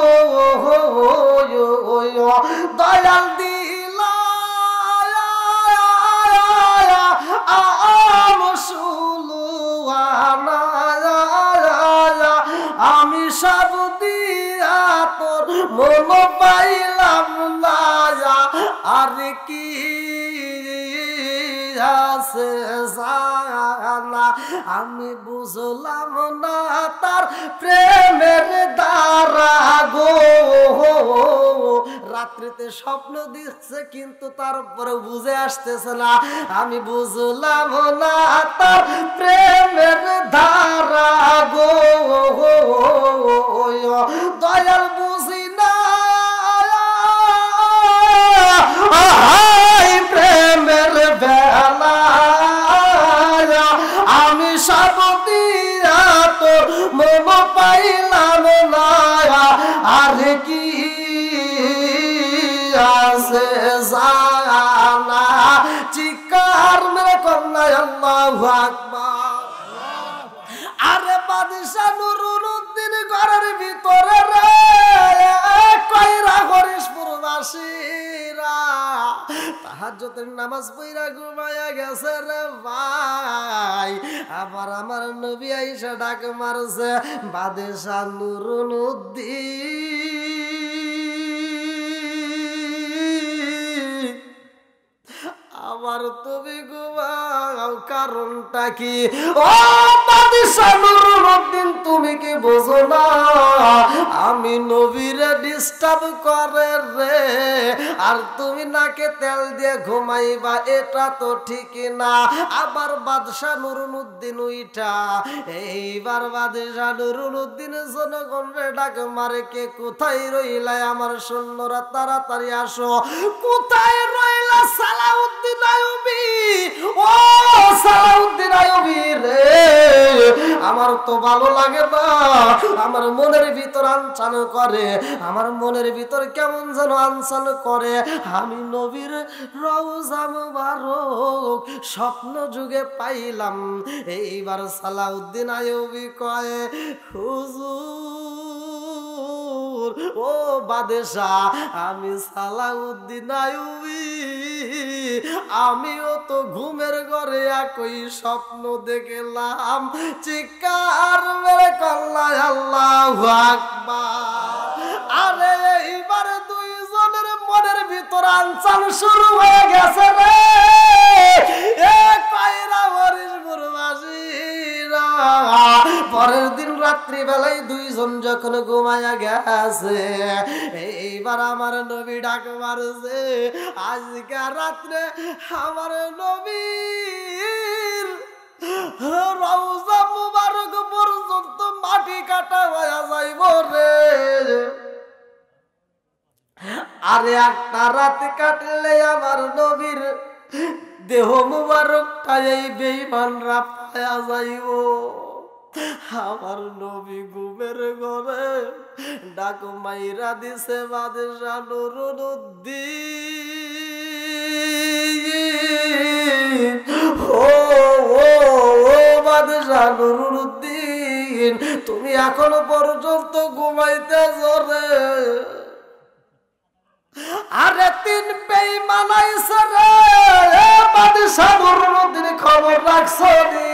দয়াল দিলাম সুলুয়ানা আমি সব দিয়া তোর মন পাইলাম না আর কি আছে জানা আমি বুঝলাম না তার প্রেমের দ্বারা গো রাত্রিতে স্বপ্ন দিচ্ছে কিন্তু তারপরে বুঝে আসতেছে না আমি বুঝলাম না তার প্রেমের ধারা গো দয়াল বুঝি না প্রেমের বেলা আমি সব দিয়া তো মন পাইলাম না আর কি আছে জানা চিকার মেরে কন্যা আল্লাহু আকবার আরে বাদশা নুরুল উদ্দিন ঘরের ভিতরে রে কইরা হরিশপুরবাসীরা তাহাজ্জুদের নামাজ পড়া ঘুমায়া গেছে রে ভাই আবার আমার নবী আয়েশা ডাক মারছে বাদশা নুরুল উদ্দিন আমার তুমি ঘুমাও কারণটা কি ও বাদশা নুরুল উদ্দিন তুমি কি বোঝো না আমি নবীরে ডিস্টার্ব করে রে আর তুমি নাকে তেল দিয়ে ঘুমাইবা এটা তো ঠিক না আবার বাদশা নুরুল উদ্দিন উইঠা এইবার বাদশা নুরুল উদ্দিন জনগণ রে ডাক মারে কে কোথায় রইলা আমার সৈন্যরা তাড়াতাড়ি আসো কোথায় রইলা সালাউদ্দিন আইয়ুবী ও সালাউদ্দিন আইয়ুবী রে আমার তো ভালো লাগে না আমার মনের ভিতর আনচান করে আমার মনের ভিতর কেমন যেন আনচান করে আমি নবীর রওজা মুবারক স্বপ্ন যুগে পাইলাম এইবার সালাউদ্দিন আইয়ুবী কয় হুজুর ও বাদশা আমি সালাউদ্দিন আইয়ুবী আমিও তো ঘুমের ঘরে একই স্বপ্ন দেখলাম চিৎকার মেরে কল্লা আল্লাহু আকবার আরে এইবার দুইজনের মনের ভিতর আনচান শুরু হয়ে গেছে রে এ কয়রা হরিশপুরবাসীরা পরের দিন রাত্রি বেলায় দুইজন যখন ঘুমায়া গেছে এইবার আমার নবী ডাক মারছে আজকে রাত্রে আমার নবীর রওজা মুবারক পর্যন্ত মাটি কাটা হয়ে যাইব রে আরে একটা রাত কাটলে আমার নবীর দেহ মুবারকটা এই বেঈমানরা পায়া যাইব আমার নবী ঘুমের ঘরে ডাক মাইরা দিছে বাদশা নুরুল উদ্দিন ও বাদশা নুরুল উদ্দিন তুমি এখনো পর্যন্ত ঘুমাইতেছো রে আরে তিন বেঈমান আইছে রে বাদশা নুরুল উদ্দিন খবর রাখছো নি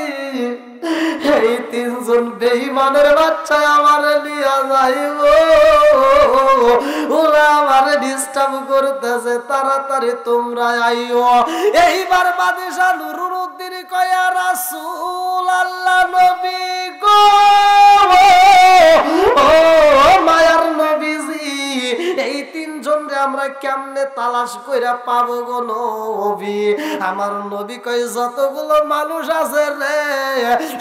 এই তিনজন বেঈমানের বাচ্চা আমার নিয়ে যাইব ওরা ডিস্টার্ব করতেছে, তাড়াতাড়ি তোমরা আইও। এইবার বাদশা নুরুদ্দিন কয়া রাসূল আল্লাহ নবী গো, ও মায়ার নবীজি, এই তিনজন রে আমরা কেমনে তালাশ কইরা পাবো গো নবী? আমার নবী কই যতগুলো মানুষ আছে রে,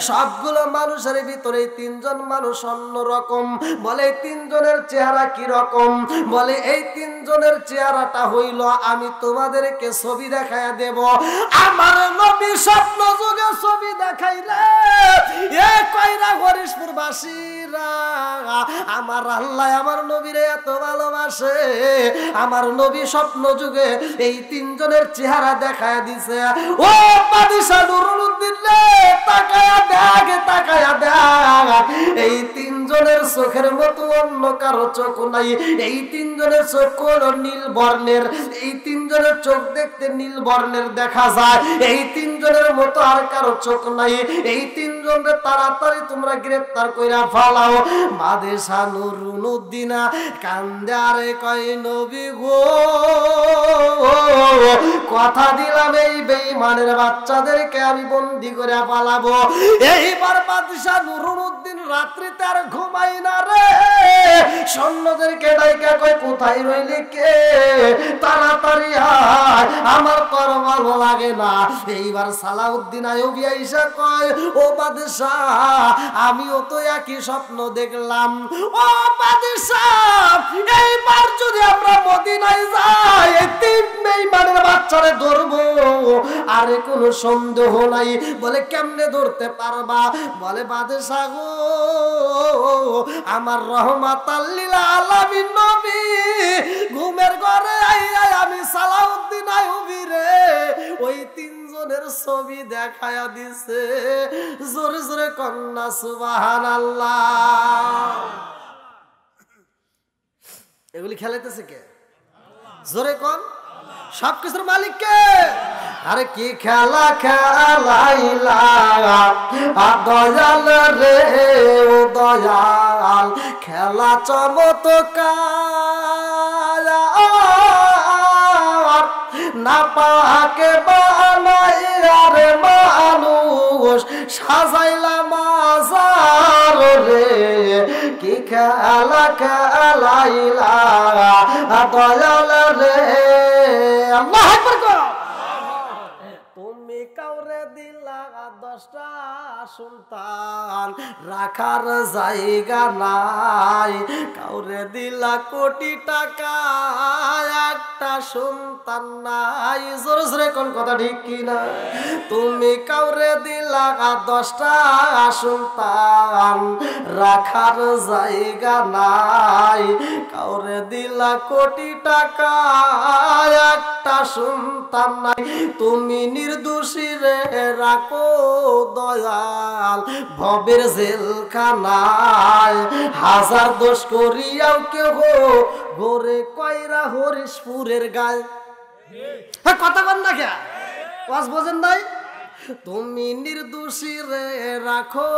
সবগুলো মানুষের ভিতরে তিনজন মানুষ অন্যরকম। বলে তিনজনের চেহারা কি রকম? বলে এই তিনজনের চেহারাটা হইল, আমি তোমাদেরকে ছবি দেখাইয়া দেব। আমার নবী স্বপ্ন যুগে ছবি দেখাই রে, এ কইরা হরিশপুর বাসীরা, আমার আল্লাহ আমার নবীরে এত ভালোবাসে, আমার নবী স্বপ্ন যুগে এই তিনজনের চেহারা দেখায় দিছে। ও বাদশা নুরুদ্দিন রে, তাকায়া দেখ, তাকায়া দেখ, এই তিনজনের চোখের মতো অন্য কারো চোখ নাই। এই তিনজনের চোখ হলো নীল বর্ণের, এই তিনজনের চোখ দেখতে নীল বর্ণের দেখা যায়। এই তিনজনের মতো আর কারো চোখ নাই। এই তিনজনের তাড়াতাড়ি তোমরা গ্রেফতার কইরা ফালাও। বাদশা নুরুদ্দিন কান্দে আরে কয় নবী গো, কথা দিলাম এই বেঈমানের বাচ্চাদেরকে আমি বন্দী করে পালাবো। এইবার বাদশা নুরুদ্দিন রাত্রিতে আর ঘুমাই না রে, সৈন্যদেরকে ডাইকা কয় কোথায় রইলি কে, তাড়াতাড়ি আয়, আমার তোর ভালো লাগে না। এইবার সালাউদ্দিন আইয়ুবী আইসা কয় ও বাদশা, আমিও তো একই স্বপ্ন দেখলাম। ও বাদশা, এইবার যদি আমরা মদিনায় যাই, তিন বেঈমানের বাচ্চারে ধরবো, আরে কোনো সন্দেহ নাই। বলে কেমনে ধরতে পারবা? বলে বাদশা গো, আমার রহমাতাল লিল আলামিন নবী ঘুমের ঘরে আইয়া আমি সালাউদ্দিন আইয়ুবী রে ওই তিনজনের ছবি দেখায়া দিছে। জোরে জোরে কন্যা সুবহানাল্লাহ। এগুলি খেলাইতেছে কে? জোরে কোন? সবকিছুর মালিক কে? আরে কি খেলা খেলাইলা দয়াল রে, ও দয়াল, খেলা চমৎকার, না পাকে বানাইয়া রে মানুষ সাজাইলা মাজার রে, কি খেলা খেলাইলা দয়াল রে। আল্লাহু আকবার কর। তুমি কাউরে দিলা 10টা সন্তান, রাখার জায়গা নাই, কাউরে দিলা কোটি টাকা, একটা সন্তান নাই। জোরে জোরে কোন কথা ঠিক কিনা? তুমি কাউরে দিলা 10টা সন্তান, রাখার জায়গা নাই, কাউরে দিলা কোটি টাকা, একটা সন্তান নাই। তুমি নির্দোষী রে রাখো দয়াল ভবের জেলখানায়, হাজার দোষ করিয়াও কেহ গোরে কয়রা হরিশপুরের গায়। কথা বল না কে? ওয়াজ বোঝেন নাই? তুমি নির্দোষী রে রাখো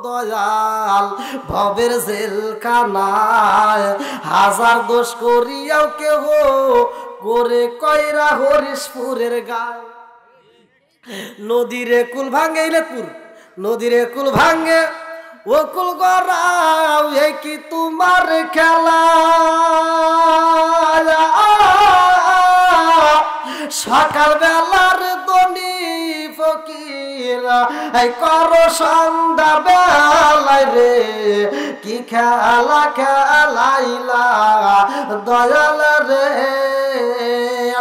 দয়াল ভবের জেলখানায়, হাজার দোষ করিয়াও কেহ গোরে কয়রা হরিশপুরের গায়। নদীরে কুল ভাঙ্গে ইলেপুর, নদীরে কুল ভাঙ্গে ও কুল গড়াও, এ কি তোমার খেলা? সকাল বেলার দনি ফকিরা করো সন্ধ্যা বেলায় রে, কি খেলা খেলাইলা দয়াল রে।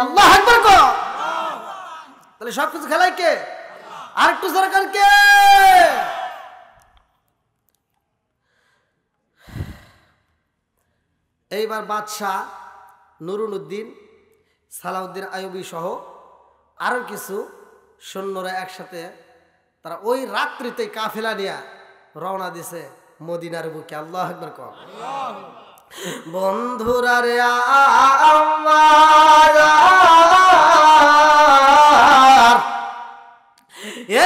আল্লাহু আকবার কর। তাহলে সবকিছু খেলাই কে? আর একটু সরকার কে? এইবার বাদশাহ নুরুদ্দিন, সালাউদ্দিন আইয়ুবী সহ আরো কিছু সৈন্যরা একসাথে তারা ওই রাত্রিতে কাফেলা নিয়ে রওনা দিছে মদিনার বুকে। আল্লাহু আকবার কর। বন্ধুরা রে আমার,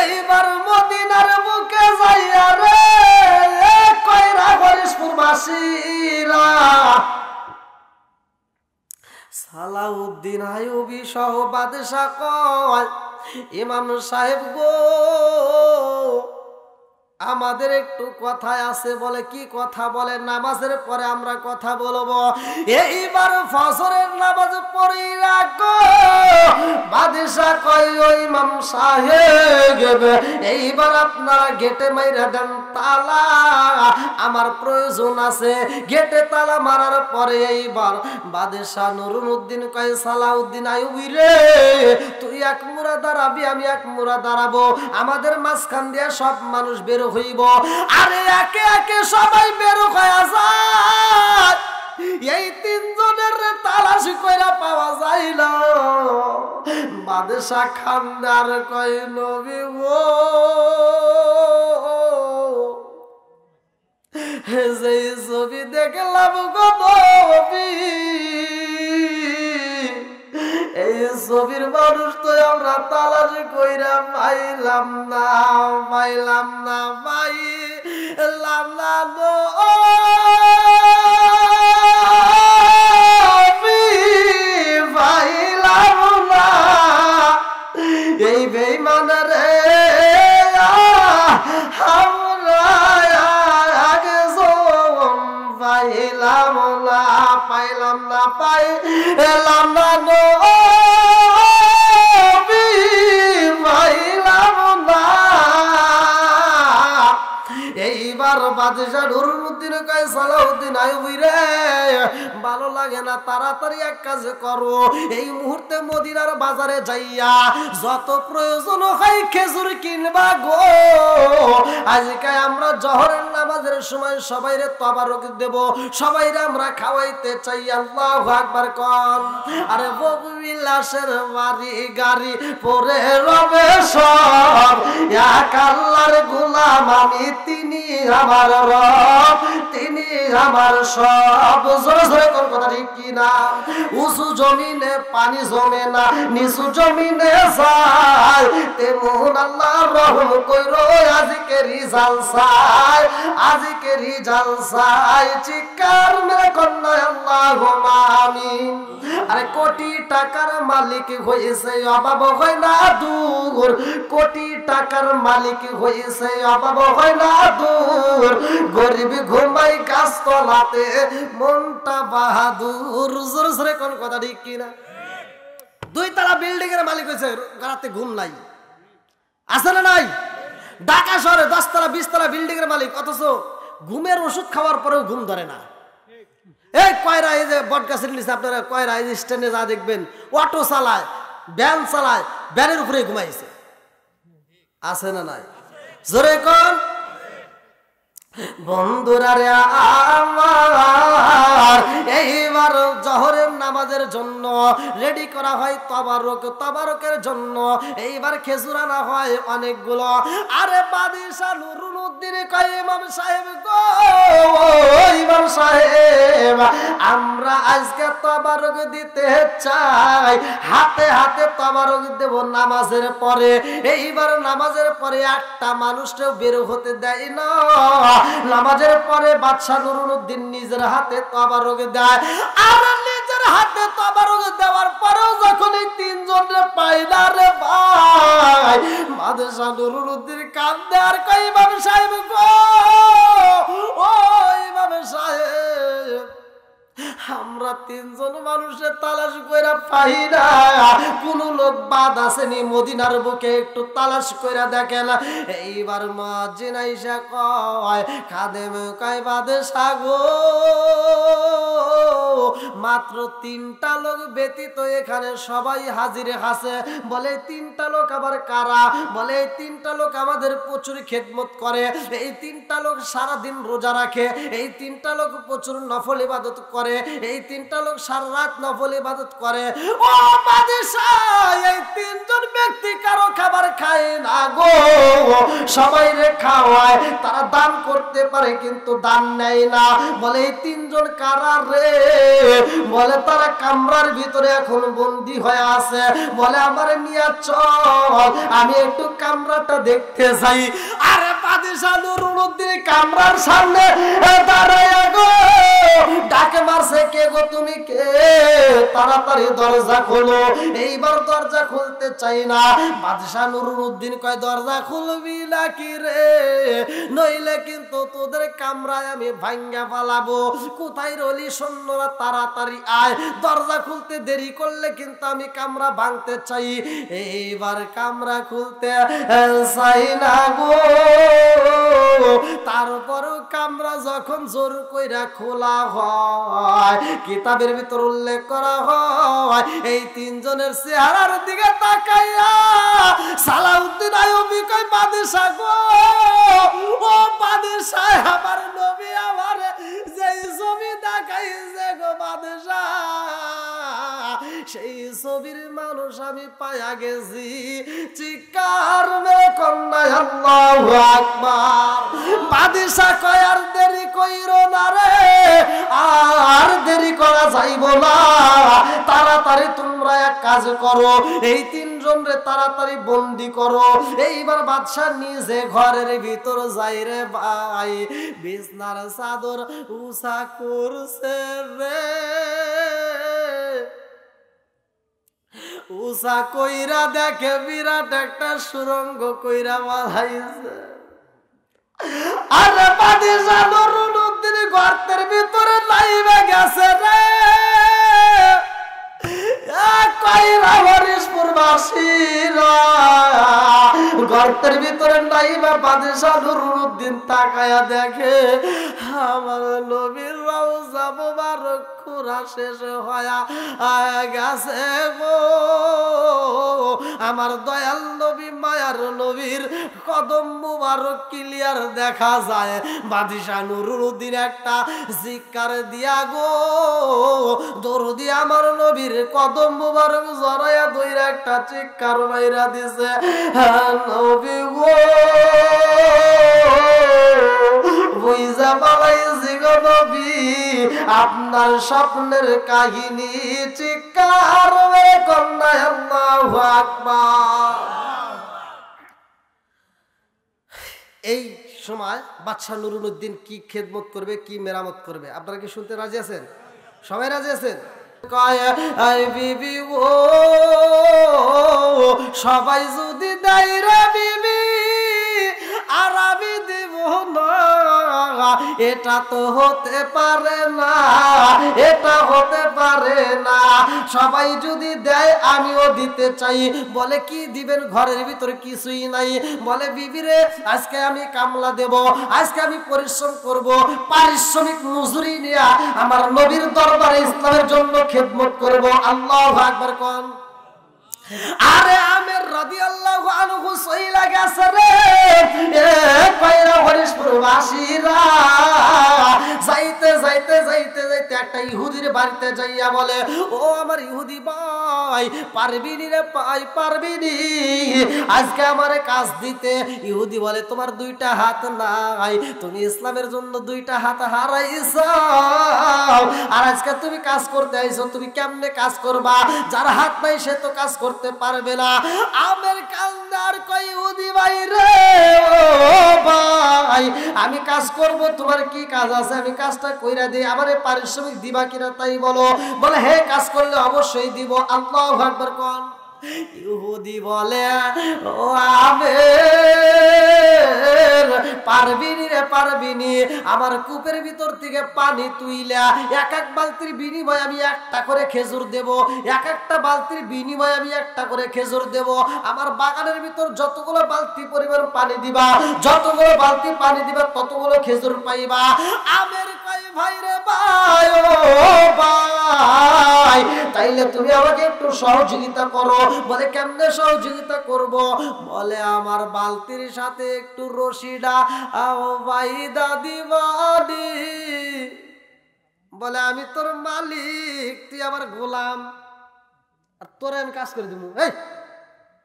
এইবার মদিনার বুকে যাইয়া রে কয়রা হরিশপুর বাসীরা সালাউদ্দিন আইয়ুবী সহ বাদশা কয়, ইমাম সাহেব গো, আমাদের একটু কথা আছে। বলে কি কথা? বলে নামাজের পরে আমরা কথা বলবো। এইবার ফজরের নামাজ পড়ি রাখো। বাদশা কয়, ও ইমাম সাহেব, এইবার আপনারা গেটে মাইরা দেন তালা, আমার প্রয়োজন আছে। গেটে তালা মারার পরে এইবার বাদশা নুরুদ্দিন কয়, সালাউদ্দিন আইয়ুবী রে, তুই এক মুরা দাঁড়াবি, আমি এক মুরা দাঁড়াবো, আমাদের মাঝখান দিয়ে সব মানুষ বের হইব। আরে একে একে সবাই বের হয়ে যায়। এই তিনজনের তালাশি কইরা পাওয়া যায় না। বাদশা খান্দার কয়, নবী গো, যে ছবি দেখলাম গো নবী, এই ছবির মানুষ তো আমরা তালাশি কইরা পাইলাম না, পাইলাম না, পাইলাম না গো, পাইলাম না। এই বেঈমান রে, আমরা পাইলাম না, পাইলাম না, পাইলাম না গো, পাইলাম না। এইবার বাদশা নুরুদ্দিন কয়, সালাউদ্দিন আইয়ুবী রে, ভালো লাগে না, তাড়াতাড়ি এক কাজ করো, এই মুহূর্তে মদিনার বাজারে যাইয়া যত প্রয়োজন হয় খেজুর কিনবা গো। আজকে আমরা জোহরের নামাজের সময় সবাইরে তবারক দেব, সবাইরে আমরা খাওয়াইতে চাই। আল্লাহু আকবার কোন। আরে ববিলাসের বাড়ি গাড়ি পরে রবে সব, এক আল্লাহর গোলাম আমি, তিনি আমার রব, তিনি আমার সব। জোরে জোরে কোন কথা ঠিক কিনা? উঁচু জমিনে পানি জমে না, নিচু জমিনে যায়, তেমন আল্লাহ রহম কইরো আজকে রিজাল চাই, আজকে রিজাল চাই। চিৎকার মেরে কন্যা আল্লাহুম্মা আমিন। আরে কোটি টাকার মালিক হয়েছে অভাব হয় না দূর, কোটি টাকার মালিক হয়েছে অভাব হয় না দূর, গরিব ঘুমাই গাছতলাতে মনটা বাহাদুর। জোরে জোরে কোন কথা ঠিক কিনা? 2 তলা বিল্ডিং এর মালিক হয়েছে, রাতে ঘুম নাই, আছে না নাই? ঢাকা শহরে 10 তলা 20 তলা বিল্ডিং এর মালিক, অথচ ঘুমের ওষুধ খাওয়ার পরেও ঘুম ধরে না। এই কয়রা, এই যে বটগাছের নিচে আপনারা কয়রা, এই যে স্ট্যান্ডে যা দেখবেন, অটো চালায়, ভ্যান চালায়, ভ্যানের উপরে ঘুমাইছে, আছে না নাই? জোরে কোন। বন্ধুরা রে আমার, এইবার জোহরের নামাজের জন্য রেডি করা হয় তবারক, তবারকের জন্য এইবার খেজুর আনা হয় অনেকগুলো। আরে বাদশা নুরুদ্দিন কয়, ইমাম সাহেব গো, ইমাম সাহেব, আমরা আজকে তবারক দিতে চাই, হাতে হাতে তবারক দেব নামাজের পরে। এইবার নামাজের পরে একটা মানুষটাও বের হতে দেয় না। নামাজের পরে বাদশা নুরুদ্দিন নিজের হাতে তবারক দেয়। আর নিজের হাতে তবারক দেওয়ার পরেও যখন এই তিনজনের পাইলা রে ভাই, বাদশা নুরুদ্দিন কান্দে আর কয়, ইমাম সাহেব গো, ও ইমাম সাহেব, আমরা তিনজন মানুষের তালাশ কইরা পাই না, কোন লোক বাদ আসেনি মদিনার বুকে, একটু তালাশ কইরা দেখেন। এইবার মুয়াজ্জিন আইসা কয়, খাদেম কয়, বাদশা গো, মাত্র 3টা লোক ব্যতীত এখানে সবাই হাজির আছে। বলে 3টা লোক আবার কারা? বলে এই 3টা লোক আমাদের প্রচুর খেদমত করে, এই 3টা লোক সারাদিন রোজা রাখে, এই 3টা লোক প্রচুর নফল ইবাদত করে, এই 3টা লোক সারা রাত নফল ইবাদত করে। ও বাদশা, এই 3জন ব্যক্তি কারো খাবার খায় না গো, সবাই রে খাওয়ায়, তারা দান করতে পারে কিন্তু দান নেয় না। বলে এই 3জন কারা রে? বলে তারা কামরার ভিতরে এখন বন্দী হয়ে আছে। বলে আমার নিয়ে চল, আমি একটু কামরাটা দেখতে যাই। আরে বাদশাহ নুরুদ্দিন কামরার সামনে দাঁড়ায় গো, ডাকে মারছে, কে গো তুমি কে? তাড়াতাড়ি দরজা খোলো। এইবার দরজা খুলতে চাই না। বাদশাহ নুরুদ্দিন কয়, দরজা খুলবি নাকি রে? নইলে কিন্তু তোদের কামরায় আমি ভাঙ্গা পালাবো। কোথায় রলি সৈন্যরা, তাড়াতাড়ি আয়, দরজা খুলতে দেরি করলে কিন্তু আমি কামরা ভাঙতে চাই। এইবার কামরা খুলতে চাই না গো, তারপরও কামরা যখন জোর কইরা খোলা হয়, কিতাবের ভিতর উল্লেখ করা হয় এই তিনজনের চেহারার দিকে তাকাইয়া সালাউদ্দিন আইয়ুবী কয়, বাদশাহ গো, ও বাদশাহ, আমার নবী আমারে যেই ছবি দেখাইছে গো বাদশাহ, সেই ছবির মানুষ আমি পাইয়া গেছি। চিৎকার মেরে কন্যা আল্লাহু আকবার। বাদশাহ কয়, আর দেরি কইরো না রে, আর দেরি করা যাইব না, তাড়াতাড়ি তোমরা এক কাজ করো, এই তিনজন রে তাড়াতাড়ি বন্দি করো। এইবার বাদশাহ নিজে ঘরের ভিতর যাই রে ভাই, বিছনার চাদর উষা করছে রে, উষা কইরা দেখে বিরাট একটা সুরঙ্গ কইরা বানাইছে। আরে বাদশাহ নুরুদ্দিন গর্তের ভিতরে লাইবে গেছে রে, কইরা হরিশপুর বাসীরা গর্তের ভিতরে নাইবা। বাদশাহ নুরুদ্দিন তাকায়া দেখে আমার নবীর রওজা মোবারক খুরা শেষ হয়া গেছে গো, আমার দয়াল নবী মায়ার নবীর কদম মোবারক ক্লিয়ার দেখা যায়। বাদশাহ নুরুদ্দিন একটা জিকার দিয়া গো, দৌড় দিয়া আমার নবীর কদম মোবারক জড়াইয়া দইরা একটা চিৎকার মাইরা দিছে, নবী গো বুঝা পালাইছি গো নবী আপনার স্বপ্নের কাহিনী। চিৎকার মেরে কন্যা আল্লাহু আকবার। এই সময় বাদশাহ নুরুদ্দিন কি খেদমত করবে, কি মেরামত করবে, আপনারা কি শুনতে রাজি আছেন? সবাই রাজি আছেন? বিবি ও সবাই যদি দেয় রে বিবি, আর আমি দিব না, এটা তো হতে পারে না, এটা হতে পারে না। সবাই যদি দেয় আমিও দিতে চাই। বলে কি দিবেন? ঘরের ভিতরে কিছুই নাই। বলে বিবি রে, আজকে আমি কামলা দেব, আজকে আমি পরিশ্রম করব, পারিশ্রমিক মজুরি নিয়ে আমার নবীর দরবারে ইসলামের জন্য খেদমত করব। আল্লাহু আকবার কোন। আরে আমের রাদিয়াল্লাহু আনহু সইলা গেছে রে, কইরা হরিশপুর বাসীরা যাইতে যাইতে যাইতে যাইতে একটা ইহুদির বাড়িতে যাইয়া বলে, ও আমার ইহুদি ভাই, পারবিনি রে ভাই, পারবিনি আজকে আমারে কাজ দিতে? ইহুদি বলে, তোমার দুইটা হাত নাই, তুমি ইসলামের জন্য দুইটা হাত হারাইছো, আর আজকে তুমি কাজ করতে আইছো, তুমি কেমনে কাজ করবা? যার হাত নাই সে তো কাজ করতে পারবে না। আমের কান্দার কই, ইহুদি ভাই রে, ও ভাই, আমি কাজ করব, তোমার কি কাজ আছে? আমি কাজটা কইরা দিই, আমারে পারিশ্রমিক দিবা কিনা তাই বলো। বলে হে, কাজ করলে অবশ্যই দিব। আল্লাহু আকবার কোন। ইহুদি বলে, ও আমের, পারবিনি রে, পারবিনি। আমার কূপের ভিতর থেকে পানি তুইলা এক এক বালতির বিনিময়ে আমি একটা করে খেজুর দেব, এক একটা বালতির বিনিময়ে আমি একটা করে খেজুর দেব। আমার বাগানের ভিতর যতগুলো বালতি পরিমাণ পানি দিবা, যতগুলো বালতি পানি দিবা, ততগুলো খেজুর পাইবা। আমের কই, ভাই রে ভাই, ও ভাই, তাইলে তুমি আমাকে একটু সহযোগিতা করো। বলে কেমনে সহযোগিতা করব? বলে আমার বালতির সাথে একটু রশিদা বাইদা দিবানি। বলে আমি তোর মালিক, তুই আমার গোলাম, আর তোরে আমি কাজ করে দিব। এই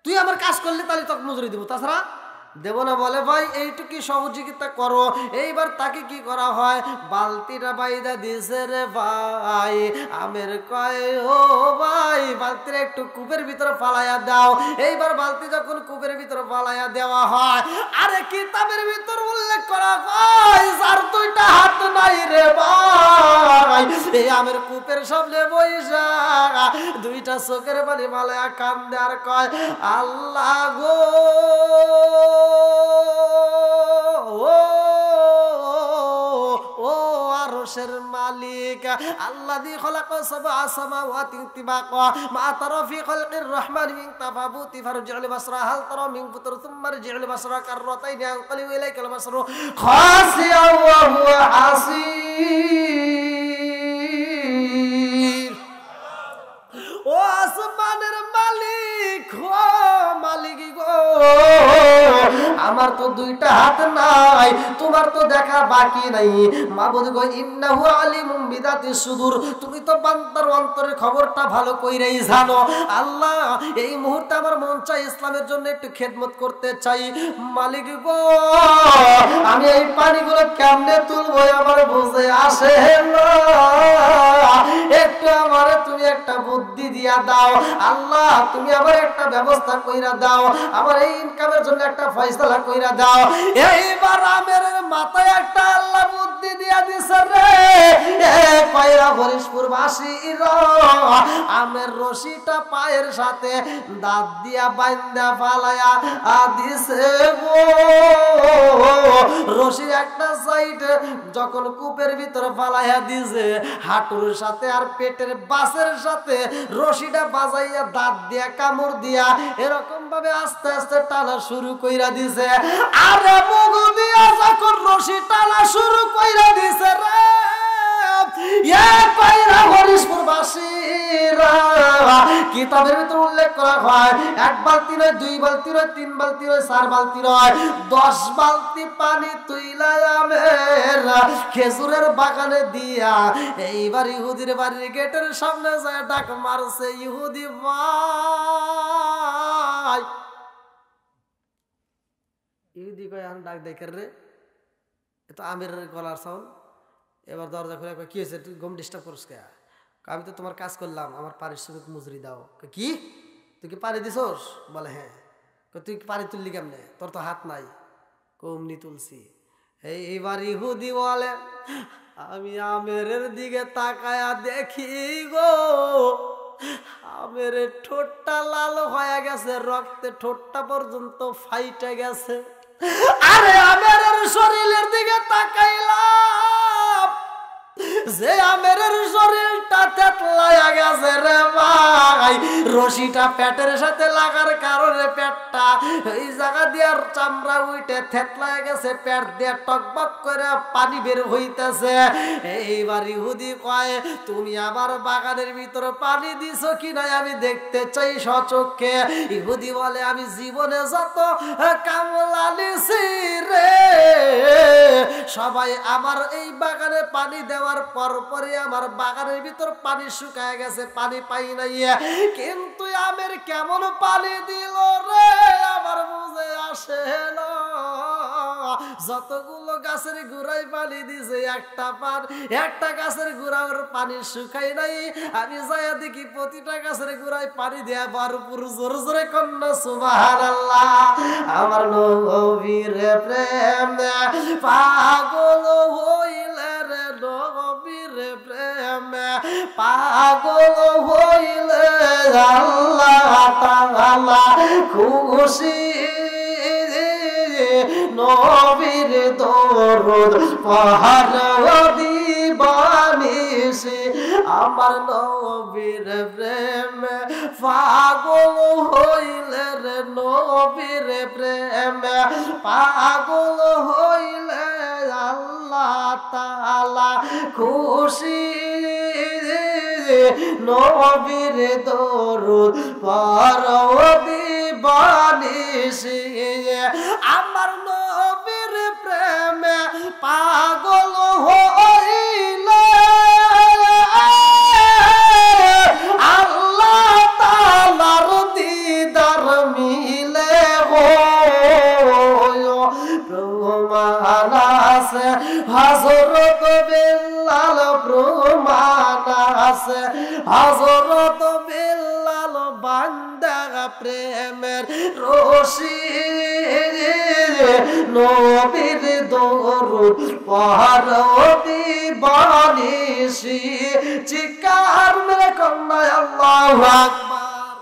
তুই আমার কাজ করলে তাহলে তোকে মজুরি দিব, তাছাড়া দেব না, বলে ভাই এইটুকু সহযোগিতা করো। এইবার তাকে কি করা হয়, বালতিটা বাইদা দিছে রে ভাই। আমের কয় ও ভাই বালতিটা একটু কূপের ভিতরে ফালাইয়া দাও। এইবার বালতি যখন কূপের ভিতরে ফালাইয়া দেওয়া হয়, আরে কিতাবের ভিতর উল্লেখ করা হয় যার দুইটা হাত নাই রে ভাই, এই আমের কূপের সামনে বইসা দুইটা চোখের পানি ফালাইয়া কান্দে আর কয় আল্লাহ গো ও আরশের মালিক, আল্লাযী খালাকা সাবআ সামাওয়াতি তিবাকা মা তারা ফি খালকির রহমান মিন তাফাবুতি ফারজি'ল বাসরা হাল তারা মিন ফুতুর সুম্মা রজি'ল বাসরা কাররাতাইন আনকালিবু ইলাইকাল বাসরু খাসিয়া ওয়া হুয়া হাসীর। ও আসমানের মালিক, ও মালিক গো, আমার তো দুইটা হাত নাই, তোমার তো দেখা বাকি নাই। মাবুদ গো ইন্নাহু আলিমুম বিদাতিস সুদূর, তুমি তো বান্দার অন্তরের খবরটা ভালো কইরাই জানো। আল্লাহ এই মুহূর্তে আমার মন চাই ইসলামের জন্য একটু খেদমত করতে চাই। মালিক গো আমি এই পানিগুলো কেমনে তুলবো আমার বুঝে আসে না, একটু আমারে তুমি একটা বুদ্ধি দিয়া দাও। আল্লাহ তুমি আমার একটা ব্যবস্থা কইরা দাও, আমার এই ইনকামের জন্য একটা ফয়সালা কইরা দাও। এইবার আমের মাথায় একটা আল্লাহ বুদ্ধি দিয়া দিছে রে। কয়রা হরিশপুর বাসীর আমের রশিটা পায়ের সাথে দাঁত দিয়া বাইন্দা ফালায়া দিছে গো। রশি একটা সাইড যখন কূপের ভিতরে ফালাইয়া দিছে, হাঁটুর সাথে আর পেটের বাসের সাথে রশিটা বাজাইয়া দাঁত দিয়া কামড় দিয়া এরকম ভাবে আস্তে আস্তে টানা শুরু কইরা দিছে। আরে মুগু দিয়া যখন রশি টানা শুরু কইরা দিছে রে, কিতাবের ভিতরে উল্লেখ করা হয় এক বালতি নয়, দুই বালতি নয়, তিন বালতি নয়, চার বালতি নয়, 10 বালতি পানি তুইলা আমের খেজুরের বাগানে দিয়া এইবার ইহুদির বাড়ির গেটের সামনে যায় ডাক মারছে, ইহুদি ভাই। ইহুদি কয় এখন ডাক দেখে রে, এতো আমের গলার সাউন্ড। এবার দরজা খুলে কি হয়েছে, তুই গম ডিস্টার্ব করিস কে? আমি তো তোমার কাজ করলাম, আমার পারিশ্রমিক মজুরি দাও। কি তুই কি পানি দিছস? বলে হ্যাঁ। তুই পানি তুললি কেমনে, তোর তো হাত নাই? কমনি তুলছি। এইবার ইহুদি বলে আমি আমের দিকে তাকায়া দেখি গো, আমের ঠোঁটটা লাল হয়ে গেছে, রক্তে ঠোঁটটা পর্যন্ত ফাইটে গেছে। আরে আমের শরীরের দিকে তাকাইলাম, যে আমের শরীরটা থেতলায়া গেছে রে ভাই। রশিটা পেটের সাথে লাগার কারণে পেটটা এই জায়গা দিয়ে চামড়া উইটে থেতলায়া গেছে, পেট দিয়ে টকবক করে পানি বের হইতেছে। এইবার ইহুদি কয় তুমি আমার বাগানের ভিতরে পানি দিছো কিনা আমি দেখতে চাই সচক্ষে। ইহুদি বলে আমি জীবনে যত কামলা নিছি রে, সবাই আমার এই বাগানে পানি দেওয়ার পরপরই আমার বাগানের ভিতর পানি শুকায় গেছে, পানি পাই নাই। কিন্তু আমের কেমন পানি দিল রে আমার বুঝে আসে না। যতগুলো গাছের গোড়ায় পানি দিছে একটা গাছের গোড়ার পানি শুকাই নাই। আমি যাইয়া দেখি প্রতিটা গাছের গোড়ায় পানি দেয়া ভরপুর। জোরে জোরে কন্যা সুবহানাল্লাহ। আমার নবীর প্রেম পাগল হইলে রে, নবীর প্রেম পাগল হইলে আল্লাহ তাআলা খুশি। নবীর দরুদ পড়ো দিবানিশি, আমার নবীর প্রেম পাগল হইলে রে, নবীর প্রেম পাগল হইলে আল্লাহ তাআলা খুশি। নবীর দরুদ পড়ো দিবানিশি, আমার নবীর প্রেমে পাগল হইলে আল্লাহ তাআলার দিদার মিলে গো। হযরত বেলাল বান্দা প্রেমের রশি নবীর দরুদ পড়তি বানিশি চিৎকার মেরে কন্যা আল্লাহু আকবার।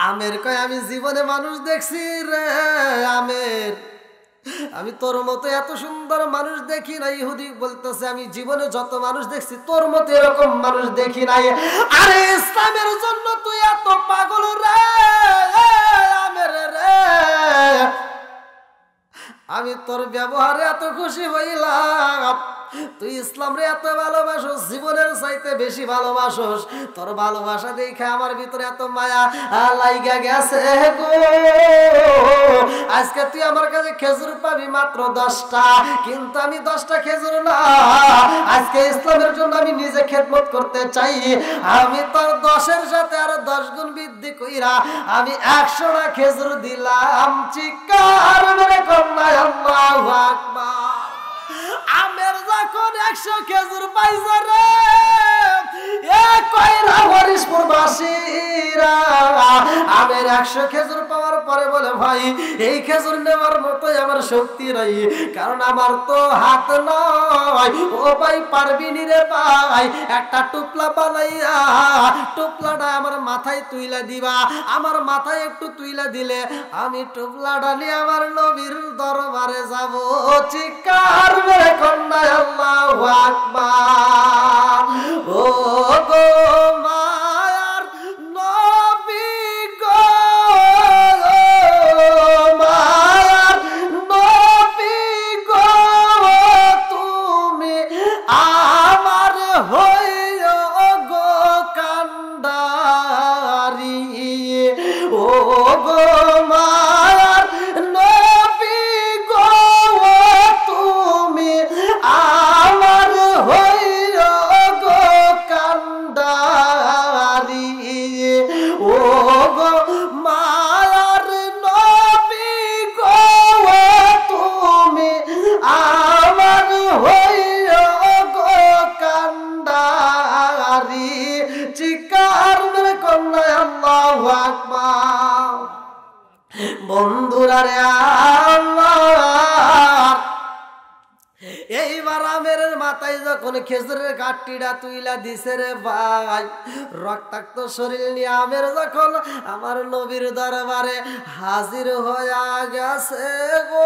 আমের কয় আমি জীবনে মানুষ দেখছি রে আমের, আমি তোর মতো এত সুন্দর মানুষ দেখি নাই। ইহুদি বলতেছে আমি জীবনে যত মানুষ দেখছি তোর মতো এরকম মানুষ দেখি নাই। আরে ইসলামের জন্য তুই এত পাগল রে আমের রে, আমি তোর ব্যবহারে এত খুশি হইলাম। তুই ইসলাম রে এত ভালোবাসোস, জীবনের চাইতে বেশি ভালোবাসোস। তোর ভালোবাসা দেখে আমার ভিতরে এত মায়া লাইগা গেছে গো। আজকে তুই আমার কাছে খেজুর পাবি মাত্র 10টা, কিন্তু আমি 10টা খেজুর না, আজকে ইসলামের জন্য আমি নিজে খেদমত করতে চাই। আমি তোর 10-এর সাথে আরো 10 গুণ বৃদ্ধি কইরা আমি 100টা খেজুর দিলাম। চিৎকার মেরে কন্যা আল্লাহু আকবার। আমের যখন 100 খেজুর পাইছে রে এ কইরা হরিশপুর বাসীরা, আমের 100 খেজুর পাওয়ার পরে বলে ভাই এই খেজুর নেওয়ার মতো আমার শক্তি নাই, কারণ আমার তো হাত নয়। ও ভাই পারবি নি রে ভাই, একটা টুপলা বানাইয়া টুপলাটা আমার মাথায় তুইলা দিবা। আমার মাথায় একটু তুইলা দিলে আমি টুপলাটা নিয়ে আমার নবীর দরবারে যাব। চিৎকার মেরে কন্যা আল্লাহু আকবার। ও গো মায়ার নবী গো, মায়ার নবী গো, তুমি আমার হইও গো কান্ডারি। ও গো মায়ার নবী গো, তুমি আমার হইও গো কান্ডারি। ও গো মায়ার নবী গো, তুমি আমার হইও গো কান্ডারি। চিৎকার মেরে কন্যা আল্লাহু আকবার। বন্ধুরা রে আমার, এইবার আমের মাথায় যখন খেজুরের কাঠিটা তুইলা দিছে রে ভাই, রক্তাক্ত শরীর নিয়ে আমের যখন আমার নবীর দরবারে হাজির হইয়া গেছে গো।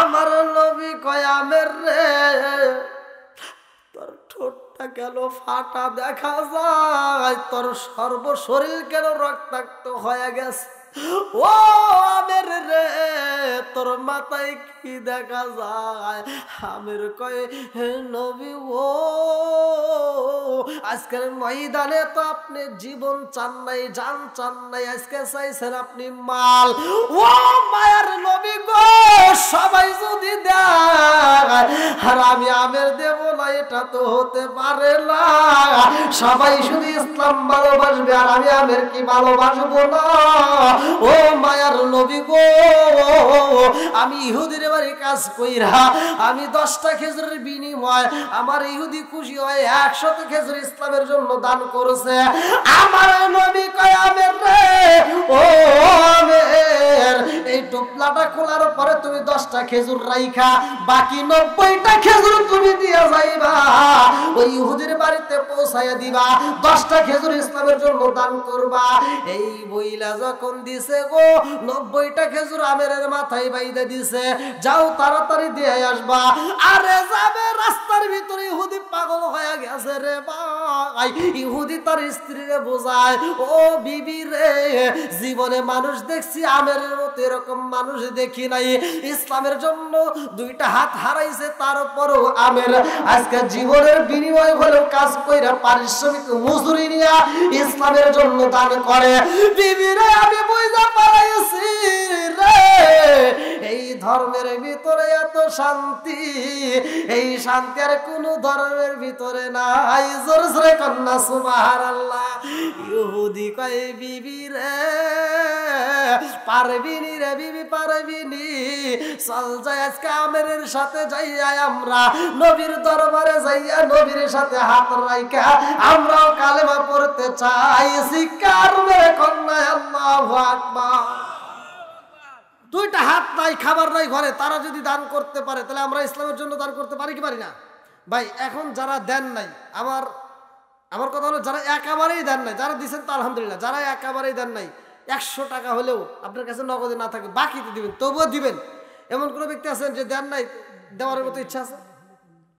আমার নবী কয় আমের রে তোর ঠোঁটটা কেন ফাটা দেখা যায়, তোর সর্বশরীর কেন রক্তাক্ত হয়ে গেছে। ও আমের রে তোর মাথায় কি দেখা যায়? আমের কয় হে নবী ও আজকের ময়দানে তো আপনি জীবন চান নাই, জান চান নাই, আজকে চাইছেন আপনি মাল। ও মায়ার নবী গো, সবাই যদি দেয় আর আমি আমের দেব না, এটা তো হতে পারে না। সবাই শুধু ইসলাম ভালোবাসবে আর আমি আমের কি ভালোবাসবো না? ও মায়ার নবী গো, আমি ইহুদির বাড়ি কাজ কইরা আমি 10টা খেজুরের বিনিময় আমার ইহুদি খুশি হয় 100 খেজুর ইসলামের জন্য দান করেছে। আমার নবী কয় আমের রে ও আমের, এই টোপলাটা খোলার পরে তুমি 10টা খেজুর রাইখা বাকি 90টা খেজুর তুমি দিয়া যাইবা, ওই ইহুদির বাড়িতে পৌঁছাইয়া দিবা, 10টা খেজুর ইসলামের জন্য দান করবা। এই বইলা যখন দিছে গো 90টা খেজুর আমের মাথায় বাইদা দিছে, যাও তাড়াতাড়ি দিয়ে আসবা। আরে যাবে রাস্তার ভিতরে ইহুদি পাগল হয়ে গেছে রে ভাই। ইহুদি তার স্ত্রীরে বোঝায় ও বিবি রে, জীবনে মানুষ দেখছি আমের মতো এরকম মানুষ দেখি নাই। ইসলামের জন্য 2টা হাত হারাইছে, তারপরও আমের আজকে জীবনের বিনিময় হলেও কাজ কইরা পারিশ্রমিক মজুরি নিয়া ইসলামের জন্য দান করে। বিবি রে আমি বুঝা পারাইছি রে, এই ধর্মের ভিতরে এত শান্তি, এই শান্তি আর কোন ধর্মের ভিতরে নাই। জোরে জোরে কন্যা সুবহানাল্লাহ। ইহুদি কয় বিবি রে পারবিনি রে বিবি পারবিনি, চল যাই আজকে আমেরের সাথে যাইয়া আমরা নবীর দরবারে যাইয়া নবীর সাথে হাত রাইখা আমরাও কালেমা পড়তে চাই। শিকার মেরে কন্যা আল্লাহু আকবার। দুইটা হাত নাই, খাবার নাই ঘরে, তারা যদি দান করতে পারে তাহলে আমরা ইসলামের জন্য দান করতে পারি কি পারি না? ভাই এখন যারা দেন নাই, আমার কথা হলো যারা একেবারেই দেন নাই, যারা দিচ্ছেন তো আলহামদুলিল্লাহ, যারা একেবারেই দেন নাই 100 টাকা হলেও আপনার কাছে নগদে না থাকে বাকিতে দিবেন, তবুও দিবেন। এমন কোনো ব্যক্তি আছেন যে দেন নাই, দেওয়ার মতো ইচ্ছা আছে?